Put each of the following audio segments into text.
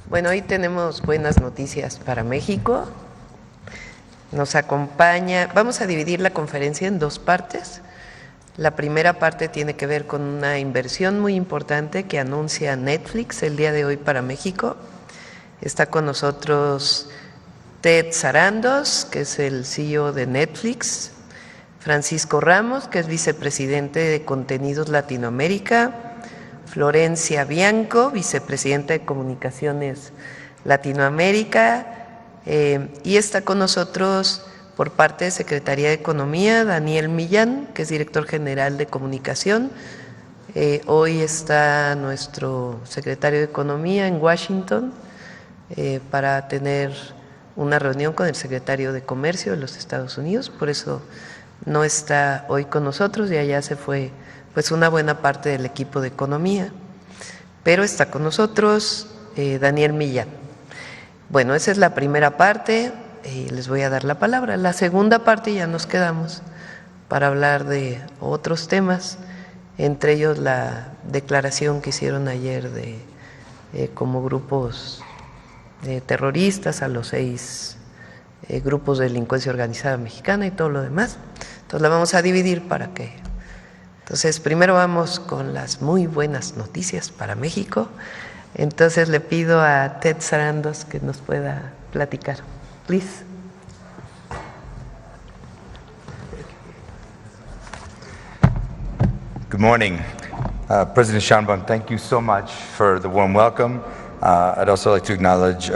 Bueno, hoy tenemos buenas noticias para México. Nos acompaña, vamos a dividir la conferencia en dos partes. La primera parte tiene que ver con una inversión muy importante que anuncia Netflix el día de hoy para México. Está con nosotros Ted Sarandos, que es el CEO de Netflix, Francisco Ramos, que es vicepresidente de Contenidos Latinoamérica, Florencia Bianco, vicepresidenta de Comunicaciones Latinoamérica, y está con nosotros por parte de Secretaría de Economía, Daniel Millán, que es director general de Comunicación. Hoy está nuestro secretario de Economía en Washington para tener una reunión con el secretario de Comercio de los Estados Unidos, por eso no está hoy con nosotros y allá se fue pues una buena parte del equipo de Economía, pero está con nosotros Daniel Millán. Bueno, esa es la primera parte. Les voy a dar la palabra. La segunda parte ya nos quedamos para hablar de otros temas, entre ellos la declaración que hicieron ayer de como grupos terroristas a los 6 grupos de delincuencia organizada mexicana y todo lo demás. Entonces la vamos a dividir para que... Entonces primero vamos con las muy buenas noticias para México. Entonces le pido a Ted Sarandos que nos pueda platicar. Please. Good morning. President Sheinbaum, thank you so much for the warm welcome. I'd also like to acknowledge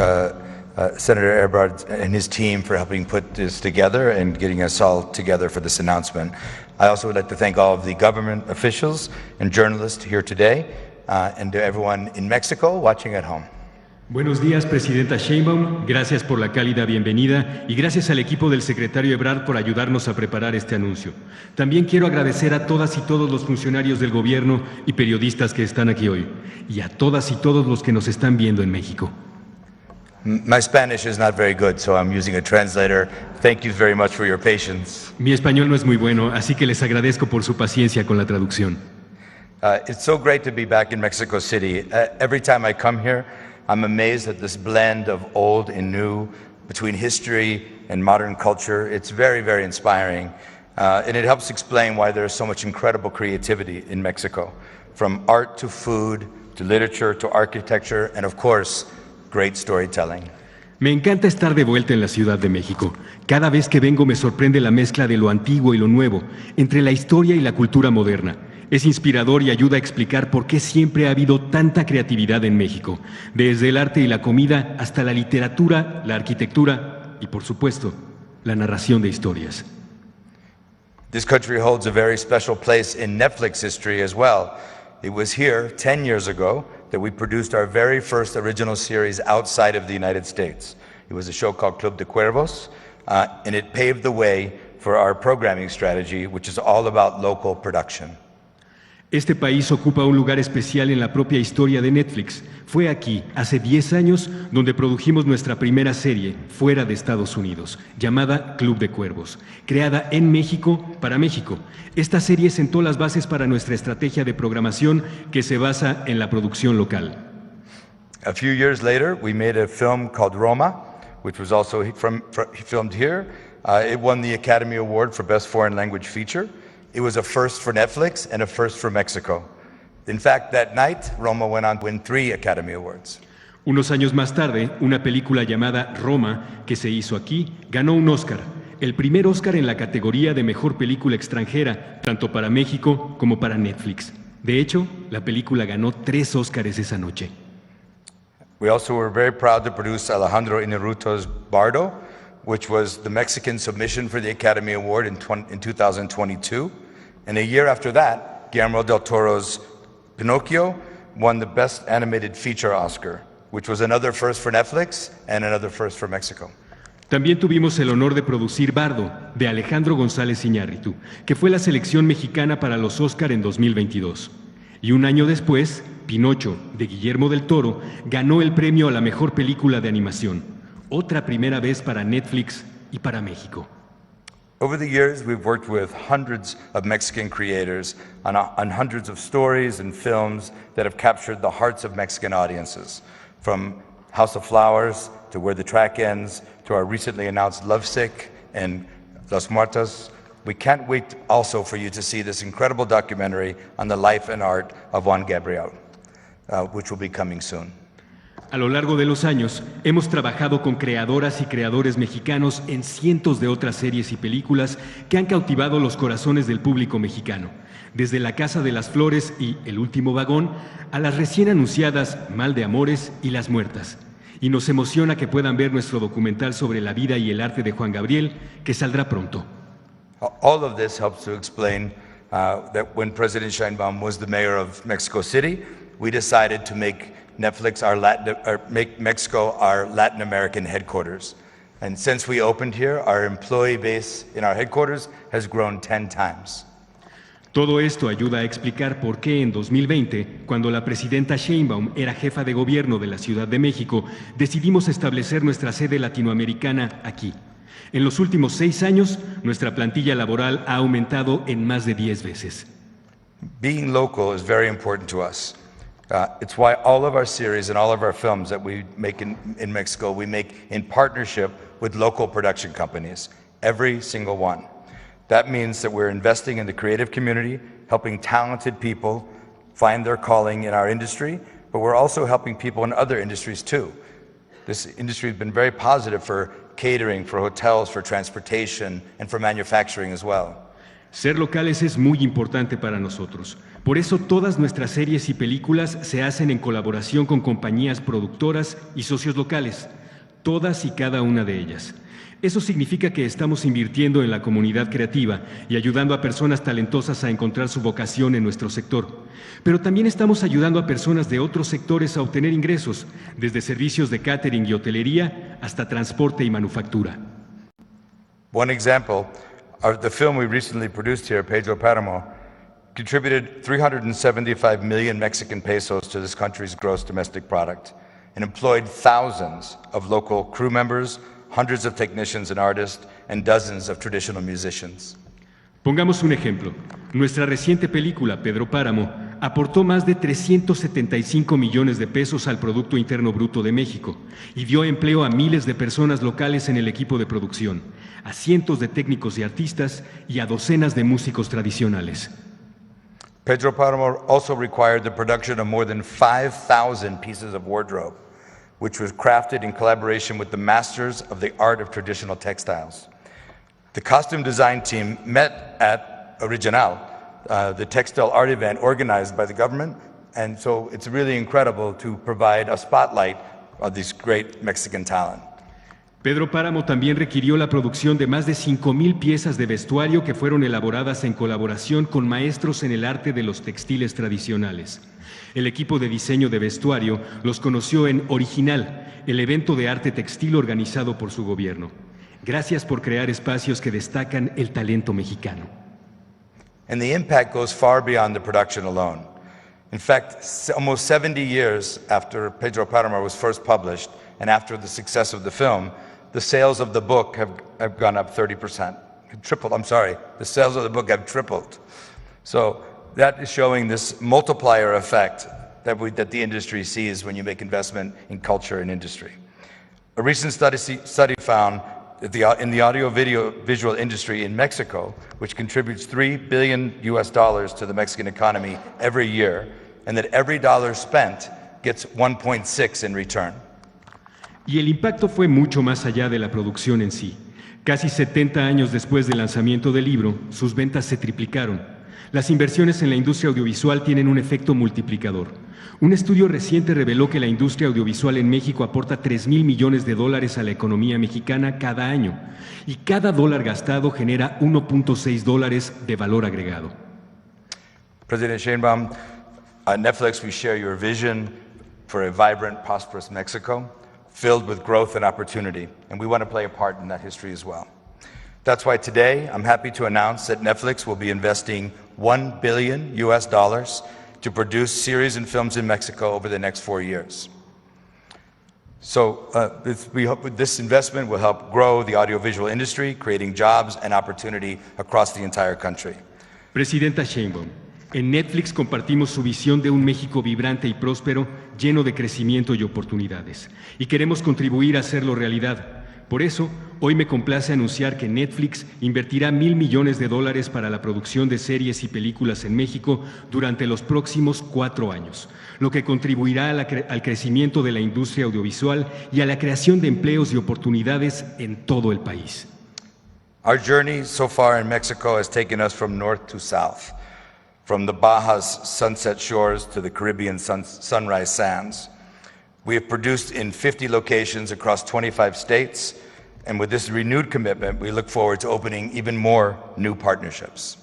Senator Ebrard and his team for helping put this together and getting us all together for this announcement. I also would like to thank all of the government officials and journalists here today and to everyone in Mexico watching at home. Buenos días, Presidenta Sheinbaum. Gracias por la cálida bienvenida y gracias al equipo del secretario Ebrard por ayudarnos a preparar este anuncio. También quiero agradecer a todas y todos los funcionarios del gobierno y periodistas que están aquí hoy, y a todas y todos los que nos están viendo en México. My Spanish is not very good, so I'm using a translator. Thank you very much for your patience. Mi español no es muy bueno, así que les agradezco por su paciencia con la traducción. It's so great to be back in Mexico City. Every time I come here, I'm amazed at this blend of old and new, between history and modern culture. It's very, very inspiring. And it helps explain why there's so much incredible creativity in Mexico, from art to food, to literature, to architecture, and of course, great storytelling. Me encanta estar de vuelta en la Ciudad de México. Cada vez que vengo me sorprende la mezcla de lo antiguo y lo nuevo, entre la historia y la cultura moderna. Es inspirador y ayuda a explicar por qué siempre ha habido tanta creatividad en México, desde el arte y la comida hasta la literatura, la arquitectura y, por supuesto, la narración de historias. This country holds a very special place in Netflix history as well. It was here 10 years ago that we produced our very first original series outside of the United States. It was a show called Club de Cuervos, and it paved the way for our programming strategy, which is all about local production. Este país ocupa un lugar especial en la propia historia de Netflix. Fue aquí, hace 10 años, donde produjimos nuestra primera serie, fuera de Estados Unidos, llamada Club de Cuervos, creada en México para México. Esta serie sentó las bases para nuestra estrategia de programación que se basa en la producción local. A few years later, we made a film called Roma, which was also filmed here. It won the Academy Award for Best Foreign Language Feature. It was a first for Netflix and a first for Mexico. In fact, that night, Roma went on to win 3 Academy Awards. Unos años más tarde, una película llamada Roma, que se hizo aquí, ganó un Oscar. El primer Oscar en la categoría de Mejor Película Extranjera, tanto para México como para Netflix. De hecho, la película ganó 3 Oscars esa noche. We also were very proud to produce Alejandro Inarritu's Bardo, which was the Mexican submission for the Academy Award in 2022. And a year after that, Guillermo del Toro's Pinocchio won the Best Animated Feature Oscar, which was another first for Netflix and another first for Mexico. También tuvimos el honor de producir Bardo, de Alejandro González Iñárritu, que fue la selección mexicana para los Oscar en 2022. Y un año después, Pinocho, de Guillermo del Toro, ganó el premio a la mejor película de animación. Otra primera vez para Netflix y para México. Over the years, we've worked with hundreds of Mexican creators on hundreds of stories and films that have captured the hearts of Mexican audiences, from House of Flowers, to Where the Track Ends, to our recently announced Lovesick and Los Muertos. We can't wait also for you to see this incredible documentary on the life and art of Juan Gabriel, which will be coming soon. A lo largo de los años, hemos trabajado con creadoras y creadores mexicanos en cientos de otras series y películas que han cautivado los corazones del público mexicano, desde La Casa de las Flores y El Último Vagón, a las recién anunciadas Mal de Amores y Las Muertas. Y nos emociona que puedan ver nuestro documental sobre la vida y el arte de Juan Gabriel, que saldrá pronto. All of this helps to explain that when President Sheinbaum was the mayor of Mexico City, we decided to make make Mexico our Latin American headquarters. And since we opened here, our employee base in our headquarters has grown 10 times. Todo esto ayuda a explicar por qué en 2020, cuando la presidenta Sheinbaum era jefa de gobierno de la Ciudad de México, decidimos establecer nuestra sede latinoamericana aquí. En los últimos 6 años, nuestra plantilla laboral ha aumentado en más de 10 veces. Being local is very important to us. It's why all of our series and all of our films that we make in Mexico, we make in partnership with local production companies, every single one. That means that we're investing in the creative community, helping talented people find their calling in our industry, but we're also helping people in other industries too. This industry has been very positive for catering, for hotels, for transportation, and for manufacturing as well. Ser locales es muy importante para nosotros. Por eso todas nuestras series y películas se hacen en colaboración con compañías productoras y socios locales, todas y cada una de ellas. Eso significa que estamos invirtiendo en la comunidad creativa y ayudando a personas talentosas a encontrar su vocación en nuestro sector. Pero también estamos ayudando a personas de otros sectores a obtener ingresos, desde servicios de catering y hotelería hasta transporte y manufactura. One example of the film we recently produced here, Pedro Páramo, contributed 375 million Mexican pesos to this country's gross domestic product and employed thousands of local crew members, hundreds of technicians and artists, and dozens of traditional musicians. Pongamos un ejemplo. Nuestra reciente película, Pedro Páramo, aportó más de 375 millones de pesos al Producto Interno Bruto de México y dio empleo a miles de personas locales en el equipo de producción, a cientos de técnicos y artistas y a docenas de músicos tradicionales. Pedro Páramo also required the production of more than 5,000 pieces of wardrobe, which was crafted in collaboration with the masters of the art of traditional textiles. The costume design team met at Original, the textile art event organized by the government, and so it's really incredible to provide a spotlight of this great Mexican talent. Pedro Páramo también requirió la producción de más de 5,000 piezas de vestuario que fueron elaboradas en colaboración con maestros en el arte de los textiles tradicionales. El equipo de diseño de vestuario los conoció en Original, el evento de arte textil organizado por su gobierno. Gracias por crear espacios que destacan el talento mexicano. And the impact goes far beyond the production alone. In fact, almost 70 years after Pedro Páramo was first published and after the success of the film, the sales of the book have gone up 30%. The sales of the book have tripled. So that is showing this multiplier effect that the industry sees when you make investment in culture and industry. A recent study found that in the audio-visual industry in Mexico, which contributes $3 billion to the Mexican economy every year, and that every dollar spent gets 1.6 in return. Y el impacto fue mucho más allá de la producción en sí. Casi 70 años después del lanzamiento del libro, sus ventas se triplicaron. Las inversiones en la industria audiovisual tienen un efecto multiplicador. Un estudio reciente reveló que la industria audiovisual en México aporta $3,000 millones a la economía mexicana cada año, y cada dólar gastado genera $1.6 de valor agregado. President Sheinbaum, Netflix, we share your vision for a vibrant, prosperous Mexico, filled with growth and opportunity, and we want to play a part in that history as well. That's why today I'm happy to announce that Netflix will be investing $1 billion to produce series and films in Mexico over the next 4 years. So we hope this investment will help grow the audiovisual industry, creating jobs and opportunity across the entire country. Presidenta Sheinbaum, En Netflix compartimos su visión de un México vibrante y próspero, lleno de crecimiento y oportunidades. Y queremos contribuir a hacerlo realidad. Por eso, hoy me complace anunciar que Netflix invertirá $1,000 millones para la producción de series y películas en México durante los próximos 4 años, lo que contribuirá al crecimiento de la industria audiovisual y a la creación de empleos y oportunidades en todo el país. Our journey so far in Mexico has taken us from north to south, from the Baja's sunset shores to the Caribbean sunrise sands. We have produced in 50 locations across 25 states, and with this renewed commitment, we look forward to opening even more new partnerships.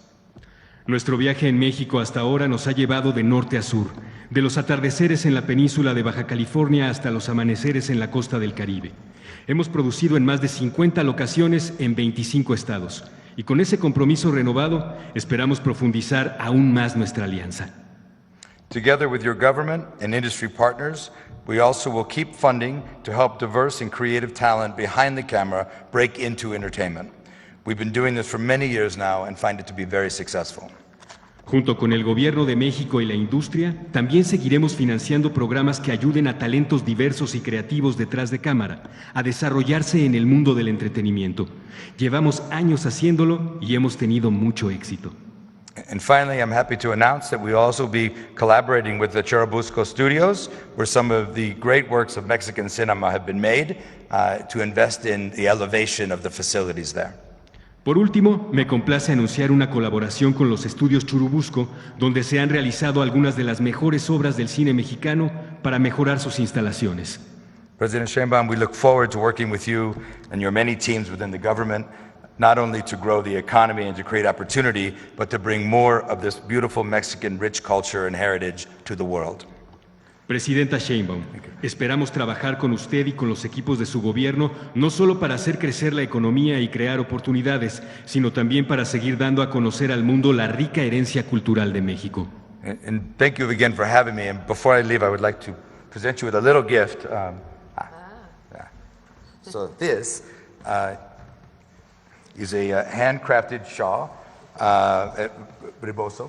Nuestro viaje en México hasta ahora nos ha llevado de norte a sur, de los atardeceres en la península de Baja California hasta los amaneceres en la costa del Caribe. Hemos producido en más de 50 locaciones en 25 estados, y con ese compromiso renovado, esperamos profundizar aún más nuestra alianza. Together with your government and industry partners, we also will keep funding to help diverse and creative talent behind the camera break into entertainment. We've been doing this for many years now and find it to be very successful. Junto con el Gobierno de México y la industria, también seguiremos financiando programas que ayuden a talentos diversos y creativos detrás de cámara a desarrollarse en el mundo del entretenimiento. Llevamos años haciéndolo y hemos tenido mucho éxito. And finally, I'm happy to announce that we will also be collaborating with the Churubusco Studios, where some of the great works of Mexican cinema have been made, to invest in the elevation of the facilities there. Por último, me complace anunciar una colaboración con los estudios Churubusco, donde se han realizado algunas de las mejores obras del cine mexicano para mejorar sus instalaciones. President Sheinbaum, we look forward to working with you and your many teams within the government, not only to grow the economy and to create opportunity, but to bring more of this beautiful Mexican rich culture and heritage to the world. Presidenta Sheinbaum, esperamos trabajar con usted y con los equipos de su gobierno no solo para hacer crecer la economía y crear oportunidades, sino también para seguir dando a conocer al mundo la rica herencia cultural de México. And thank you again for having me. And before I leave, I would like to present you with a little gift. So this is a handcrafted shawl, rebozo,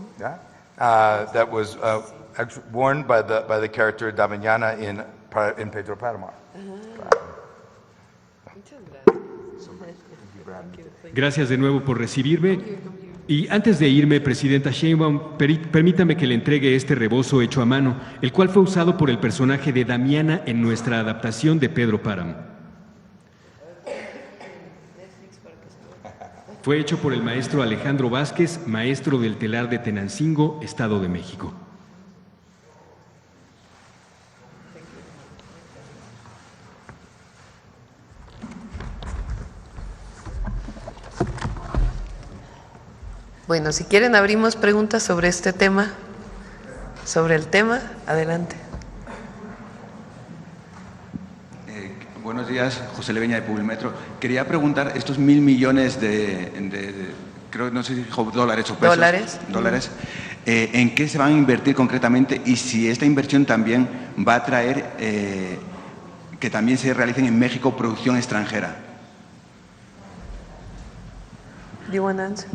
that was worn by the character Damiana in Pedro Páramo. Gracias de nuevo por recibirme. Y antes de irme, Presidenta Sheinbaum, permítame que le entregue este rebozo hecho a mano, el cual fue usado por el personaje de Damiana en nuestra adaptación de Pedro Páramo. Fue hecho por el maestro Alejandro Vázquez, maestro del telar de Tenancingo, Estado de México. Bueno, si quieren abrimos preguntas sobre este tema, sobre el tema, adelante. Buenos días, José Leveña de Publimetro. Quería preguntar, estos 1,000 millones creo, no sé si dijo dólares o pesos. Dólares. ¿En qué se van a invertir concretamente y si esta inversión también va a traer que también se realicen en México producción extranjera? Do you want to answer?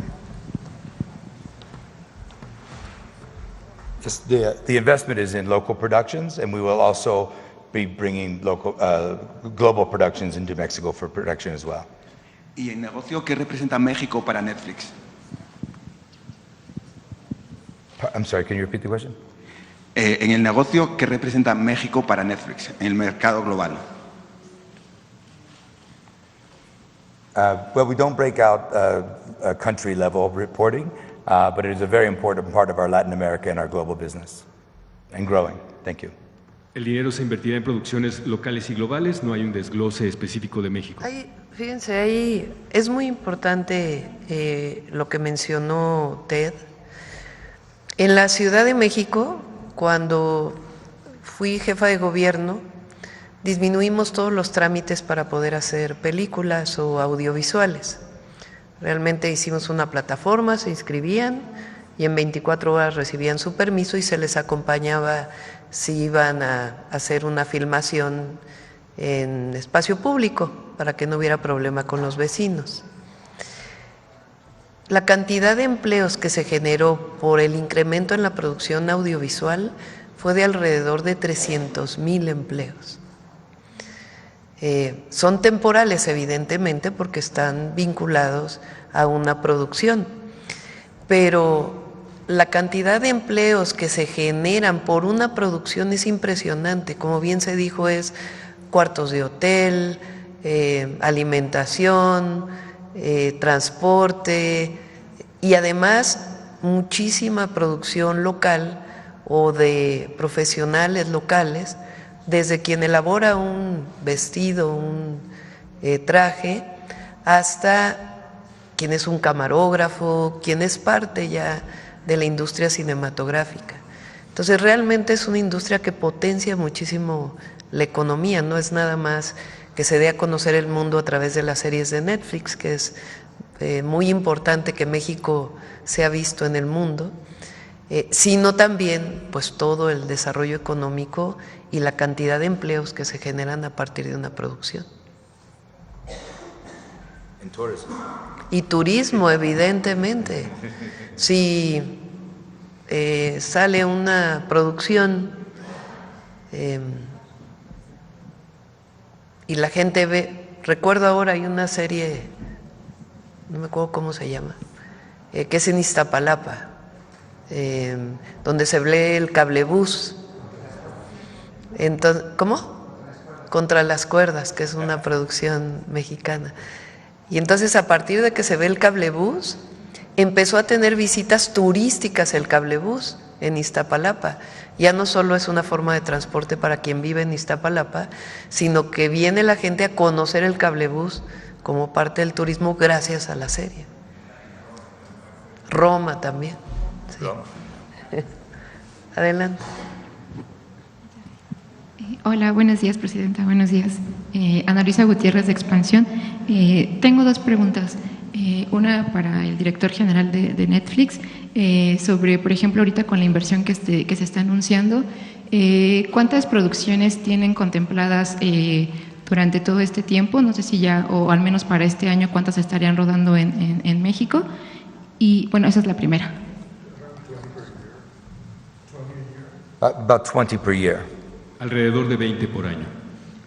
The investment is in local productions, and we will also be bringing global productions into Mexico for production as well. ¿Y el negocio qué representa México para Netflix? I'm sorry, can you repeat the question? En el negocio, ¿qué representa México para Netflix en el mercado global? Well, we don't break out country level reporting, but it is a very important part of our Latin America and our global business, and growing. Thank you. El dinero se invertirá en producciones locales y globales, no hay un desglose específico de México. Fíjense, ahí es muy importante lo que mencionó Ted. En la Ciudad de México, cuando fui jefa de gobierno, disminuimos todos los trámites para poder hacer películas o audiovisuales. Realmente hicimos una plataforma, se inscribían y en 24 horas recibían su permiso y se les acompañaba si iban a hacer una filmación en espacio público para que no hubiera problema con los vecinos. La cantidad de empleos que se generó por el incremento en la producción audiovisual fue de alrededor de 300,000 empleos. Son temporales, evidentemente, porque están vinculados a una producción, pero la cantidad de empleos que se generan por una producción es impresionante. Como bien se dijo, es cuartos de hotel, alimentación, transporte y además muchísima producción local o de profesionales locales, desde quien elabora un vestido, un traje, hasta quien es un camarógrafo, quien es parte ya de la industria cinematográfica. Entonces realmente es una industria que potencia muchísimo la economía, no es nada más que se dé a conocer el mundo a través de las series de Netflix, que es muy importante que México sea visto en el mundo, sino también pues todo el desarrollo económico y la cantidad de empleos que se generan a partir de una producción. Y turismo, evidentemente. Si sale una producción y la gente ve, recuerdo ahora hay una serie, no me acuerdo cómo se llama, que es en Iztapalapa, donde se ve el cablebús. Entonces, ¿cómo? Contra las cuerdas, que es una producción mexicana. Y entonces a partir de que se ve el cablebús, empezó a tener visitas turísticas el cablebús en Iztapalapa. Ya no solo es una forma de transporte para quien vive en Iztapalapa, sino que viene la gente a conocer el cablebús como parte del turismo gracias a la serie. Roma también. Sí. Roma. Adelante. Hola, buenos días, Presidenta. Buenos días. Ana Luisa Gutiérrez, de Expansión. Tengo dos preguntas. Una para el director general de Netflix, sobre, por ejemplo, ahorita con la inversión que se está anunciando, ¿cuántas producciones tienen contempladas durante todo este tiempo? No sé si ya, o al menos para este año, ¿cuántas estarían rodando en México? Y bueno, esa es la primera. About 20 per year. Alrededor de 20 por año.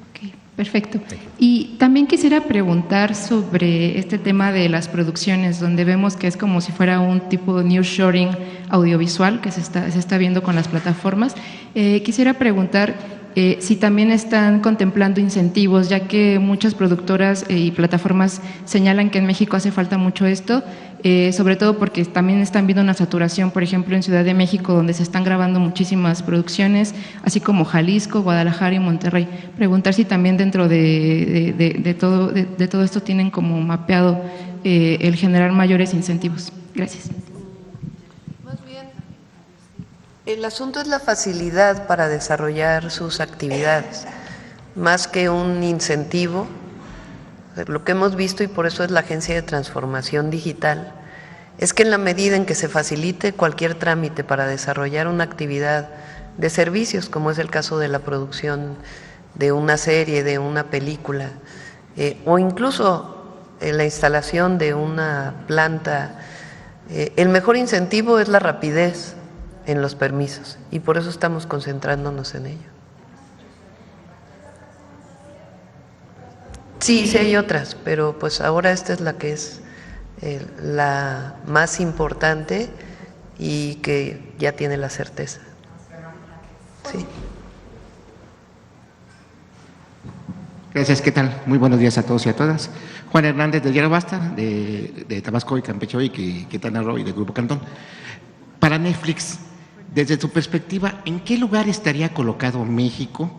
Ok, perfecto. Y también quisiera preguntar sobre este tema de las producciones, donde vemos que es como si fuera un tipo de nearshoring audiovisual que se está viendo con las plataformas. Quisiera preguntar si también están contemplando incentivos, ya que muchas productoras y plataformas señalan que en México hace falta mucho esto, sobre todo porque también están viendo una saturación, por ejemplo, en Ciudad de México, donde se están grabando muchísimas producciones, así como Jalisco, Guadalajara y Monterrey. Preguntar si también dentro de todo esto tienen como mapeado el generar mayores incentivos. Gracias. El asunto es la facilidad para desarrollar sus actividades, más que un incentivo. Lo que hemos visto, y por eso es la Agencia de Transformación Digital, es que en la medida en que se facilite cualquier trámite para desarrollar una actividad de servicios, como es el caso de la producción de una serie, de una película, o incluso la instalación de una planta, el mejor incentivo es la rapidez en los permisos, y por eso estamos concentrándonos en ello. Sí, sí hay otras, pero pues ahora esta es la que es la más importante y que ya tiene la certeza. Sí. Gracias, ¿qué tal? Muy buenos días a todos y a todas. Juan Hernández del Diario Basta, de Tabasco y Campeche y Quintana Roo y del Grupo Cantón. Para Netflix, desde tu perspectiva, ¿en qué lugar estaría colocado México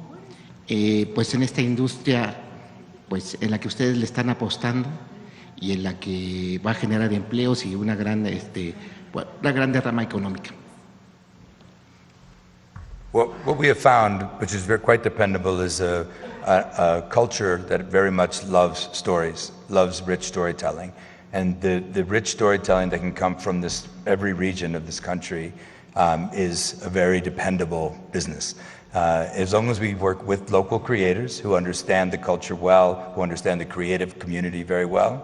pues en esta industria pues en la que ustedes le están apostando y en la que va a generar empleos y una gran derrama económica? Well, what we have found, which is quite dependable, is a culture that very much loves stories, loves rich storytelling. And the rich storytelling that can come from every region of this country is a very dependable business. As long as we work with local creators who understand the culture well, who understand the creative community very well,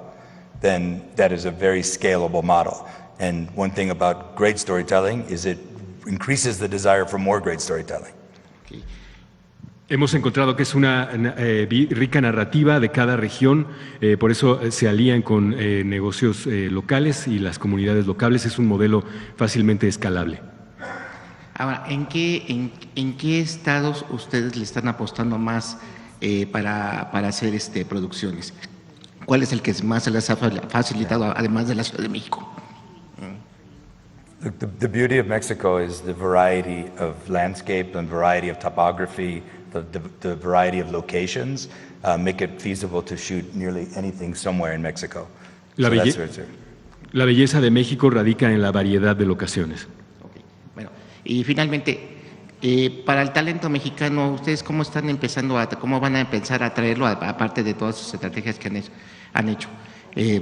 then that is a very scalable model. And one thing about great storytelling is it increases the desire for more great storytelling. Hemos encontrado que es una rica narrativa de cada región, por eso se alían con negocios locales y las comunidades locales. Es un modelo fácilmente escalable. Ahora, ¿en qué estados ustedes le están apostando más para hacer producciones? ¿Cuál es el que más se les ha facilitado, además de la Ciudad de México? The beauty of Mexico is the variety of landscape and variety of topography, the variety of locations make it feasible to shoot nearly anything somewhere in Mexico. La belleza de México radica en la variedad de locaciones. Okay. Bueno, y finalmente, para el talento mexicano, ¿ustedes cómo van a empezar a traerlo, aparte de todas sus estrategias que han hecho?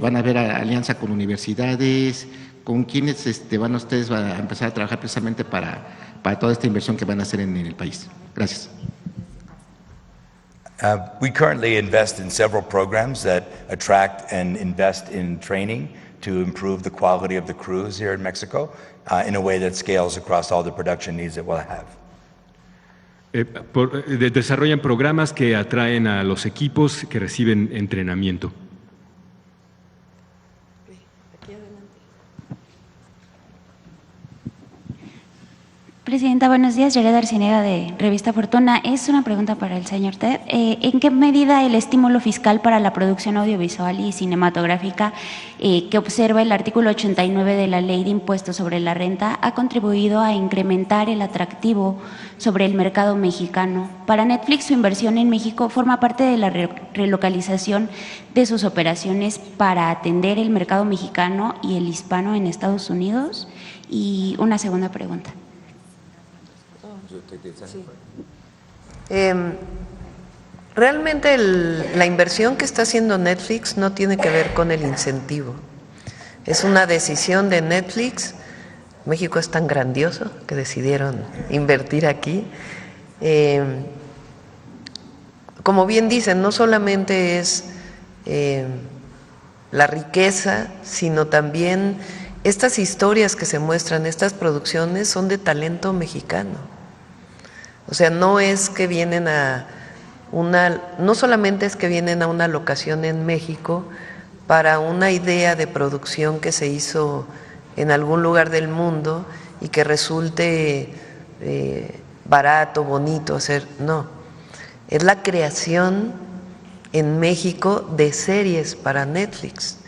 ¿Van a haber alianza con universidades? ¿Con quiénes van ustedes a empezar a trabajar precisamente para toda esta inversión que van a hacer en el país? Gracias. We currently invest in several programs that attract and invest in training to improve the quality of the crews here in Mexico in a way that scales across all the production needs that we'll have. Desarrollan programas que atraen a los equipos que reciben entrenamiento. Presidenta, buenos días. Yared Arcinega, de Revista Fortuna. Es una pregunta para el señor Ted. ¿En qué medida el estímulo fiscal para la producción audiovisual y cinematográfica que observa el artículo 89 de la Ley de Impuestos sobre la Renta ha contribuido a incrementar el atractivo sobre el mercado mexicano? Para Netflix, su inversión en México forma parte de la relocalización de sus operaciones para atender el mercado mexicano y el hispano en Estados Unidos. Y una segunda pregunta. Sí. Realmente la inversión que está haciendo Netflix no tiene que ver con el incentivo. Es una decisión de Netflix. México es tan grandioso que decidieron invertir aquí. Como bien dicen, no solamente es la riqueza, sino también estas historias que se muestran, estas producciones son de talento mexicano. O sea, no solamente es que vienen a una locación en México para una idea de producción que se hizo en algún lugar del mundo y que resulte barato, bonito hacer, no. Es la creación en México de series para Netflix.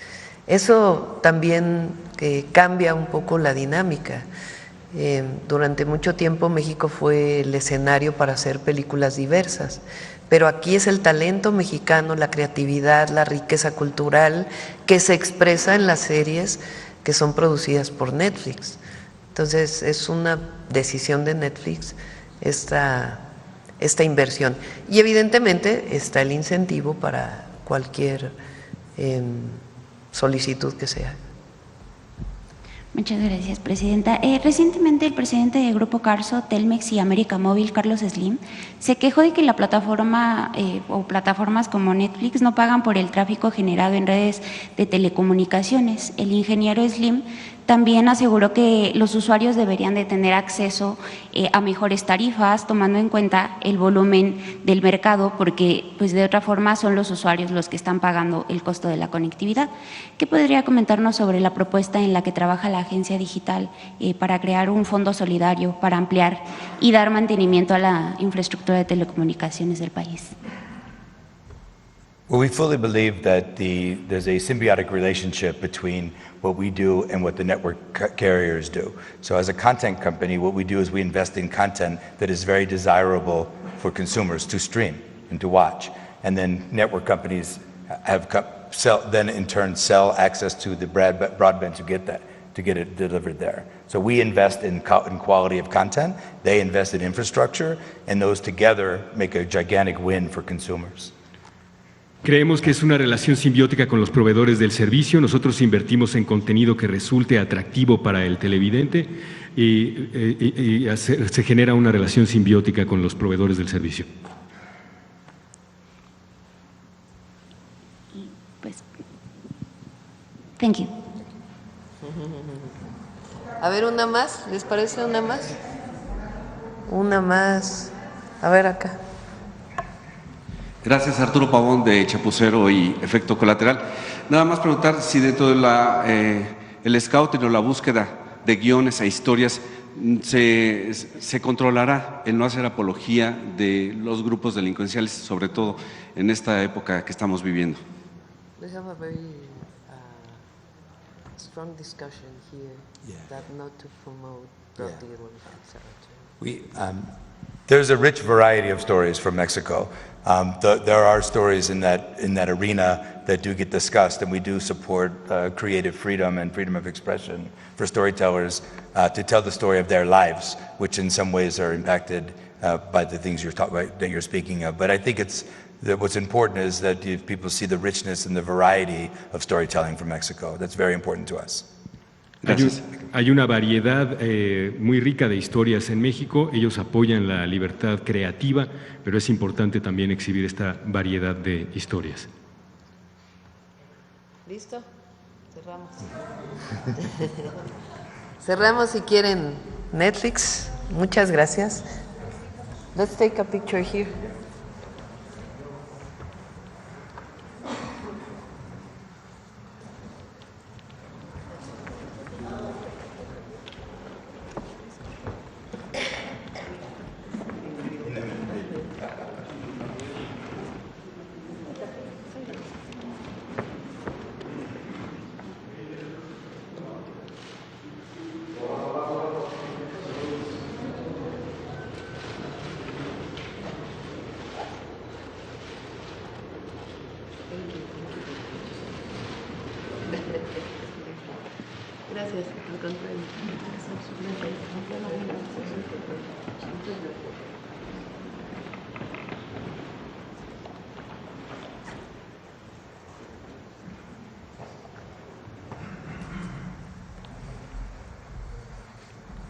Eso también cambia un poco la dinámica. Durante mucho tiempo México fue el escenario para hacer películas diversas, pero aquí es el talento mexicano, la creatividad, la riqueza cultural que se expresa en las series que son producidas por Netflix. Entonces es una decisión de Netflix esta inversión, y evidentemente está el incentivo para cualquier solicitud que se haga. Muchas gracias, Presidenta. Recientemente el presidente del Grupo Carso, Telmex y América Móvil, Carlos Slim, se quejó de que la plataforma o plataformas como Netflix no pagan por el tráfico generado en redes de telecomunicaciones. El ingeniero Slim también aseguró que los usuarios deberían de tener acceso a mejores tarifas, tomando en cuenta el volumen del mercado, porque pues de otra forma son los usuarios los que están pagando el costo de la conectividad. ¿Qué podría comentarnos sobre la propuesta en la que trabaja la agencia digital para crear un fondo solidario para ampliar y dar mantenimiento a la infraestructura de telecomunicaciones del país? Well, we fully believe that there's a symbiotic relationship between what we do and what the network carriers do. So as a content company, what we do is we invest in content that is very desirable for consumers to stream and to watch. And then network companies then in turn sell access to the broadband to get it delivered there. So we invest in quality of content, they invest in infrastructure, and those together make a gigantic win for consumers. Creemos que es una relación simbiótica con los proveedores del servicio. Nosotros invertimos en contenido que resulte atractivo para el televidente y se genera una relación simbiótica con los proveedores del servicio. ver, una más, ¿les parece una más? Una más. A ver acá. Gracias, Arturo Pavón, de Chapucero y Efecto Colateral. Nada más preguntar si dentro de el scouting o la búsqueda de guiones e historias se controlará el no hacer apología de los grupos delincuenciales, sobre todo en esta época que estamos viviendo. We have a very strong discussion here that not to promote drug dealers, etc. There's a rich variety of stories from Mexico. There are stories in that arena that do get discussed, and we do support creative freedom and freedom of expression for storytellers to tell the story of their lives, which in some ways are impacted by the things that you're speaking of. But I think what's important is that people see the richness and the variety of storytelling from Mexico. That's very important to us. Hay una variedad muy rica de historias en México. Ellos apoyan la libertad creativa, pero es importante también exhibir esta variedad de historias. ¿Listo? Cerramos. Cerramos si quieren Netflix. Muchas gracias. Let's take a picture here. Gracias, al contrario.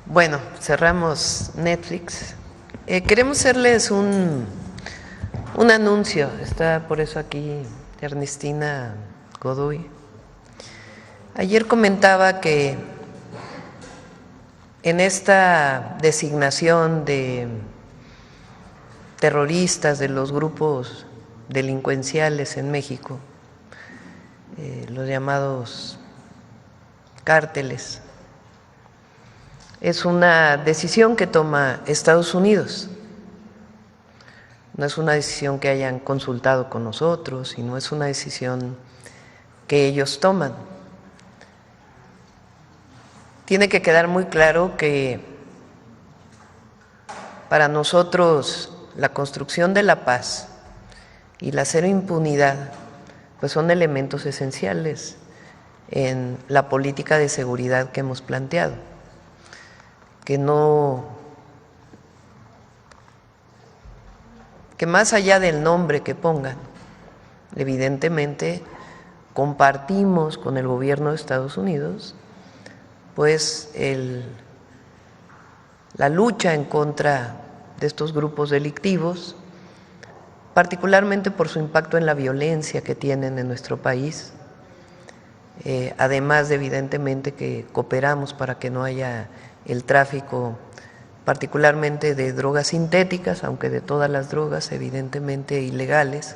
Bueno, cerramos Netflix. Queremos hacerles un anuncio. Está por eso aquí Ernestina Godoy. Ayer comentaba que en esta designación de terroristas de los grupos delincuenciales en México, los llamados cárteles, es una decisión que toma Estados Unidos. No es una decisión que hayan consultado con nosotros, sino es una decisión que ellos toman. Tiene que quedar muy claro que para nosotros la construcción de la paz y la cero impunidad pues son elementos esenciales en la política de seguridad que hemos planteado, que más allá del nombre que pongan, evidentemente compartimos con el gobierno de Estados Unidos pues la lucha en contra de estos grupos delictivos, particularmente por su impacto en la violencia que tienen en nuestro país, además de evidentemente que cooperamos para que no haya el tráfico, particularmente de drogas sintéticas, aunque de todas las drogas evidentemente ilegales.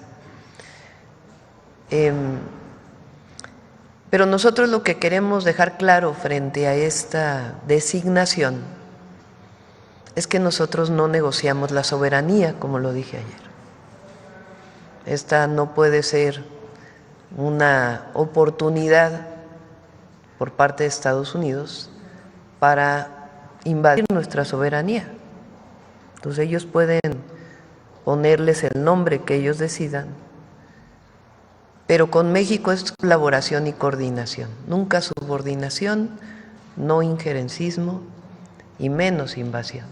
Pero nosotros lo que queremos dejar claro frente a esta designación es que nosotros no negociamos la soberanía, como lo dije ayer. Esta no puede ser una oportunidad por parte de Estados Unidos para invadir nuestra soberanía. Entonces ellos pueden ponerles el nombre que ellos decidan, pero con México es colaboración y coordinación, nunca subordinación, no injerencismo y menos invasión.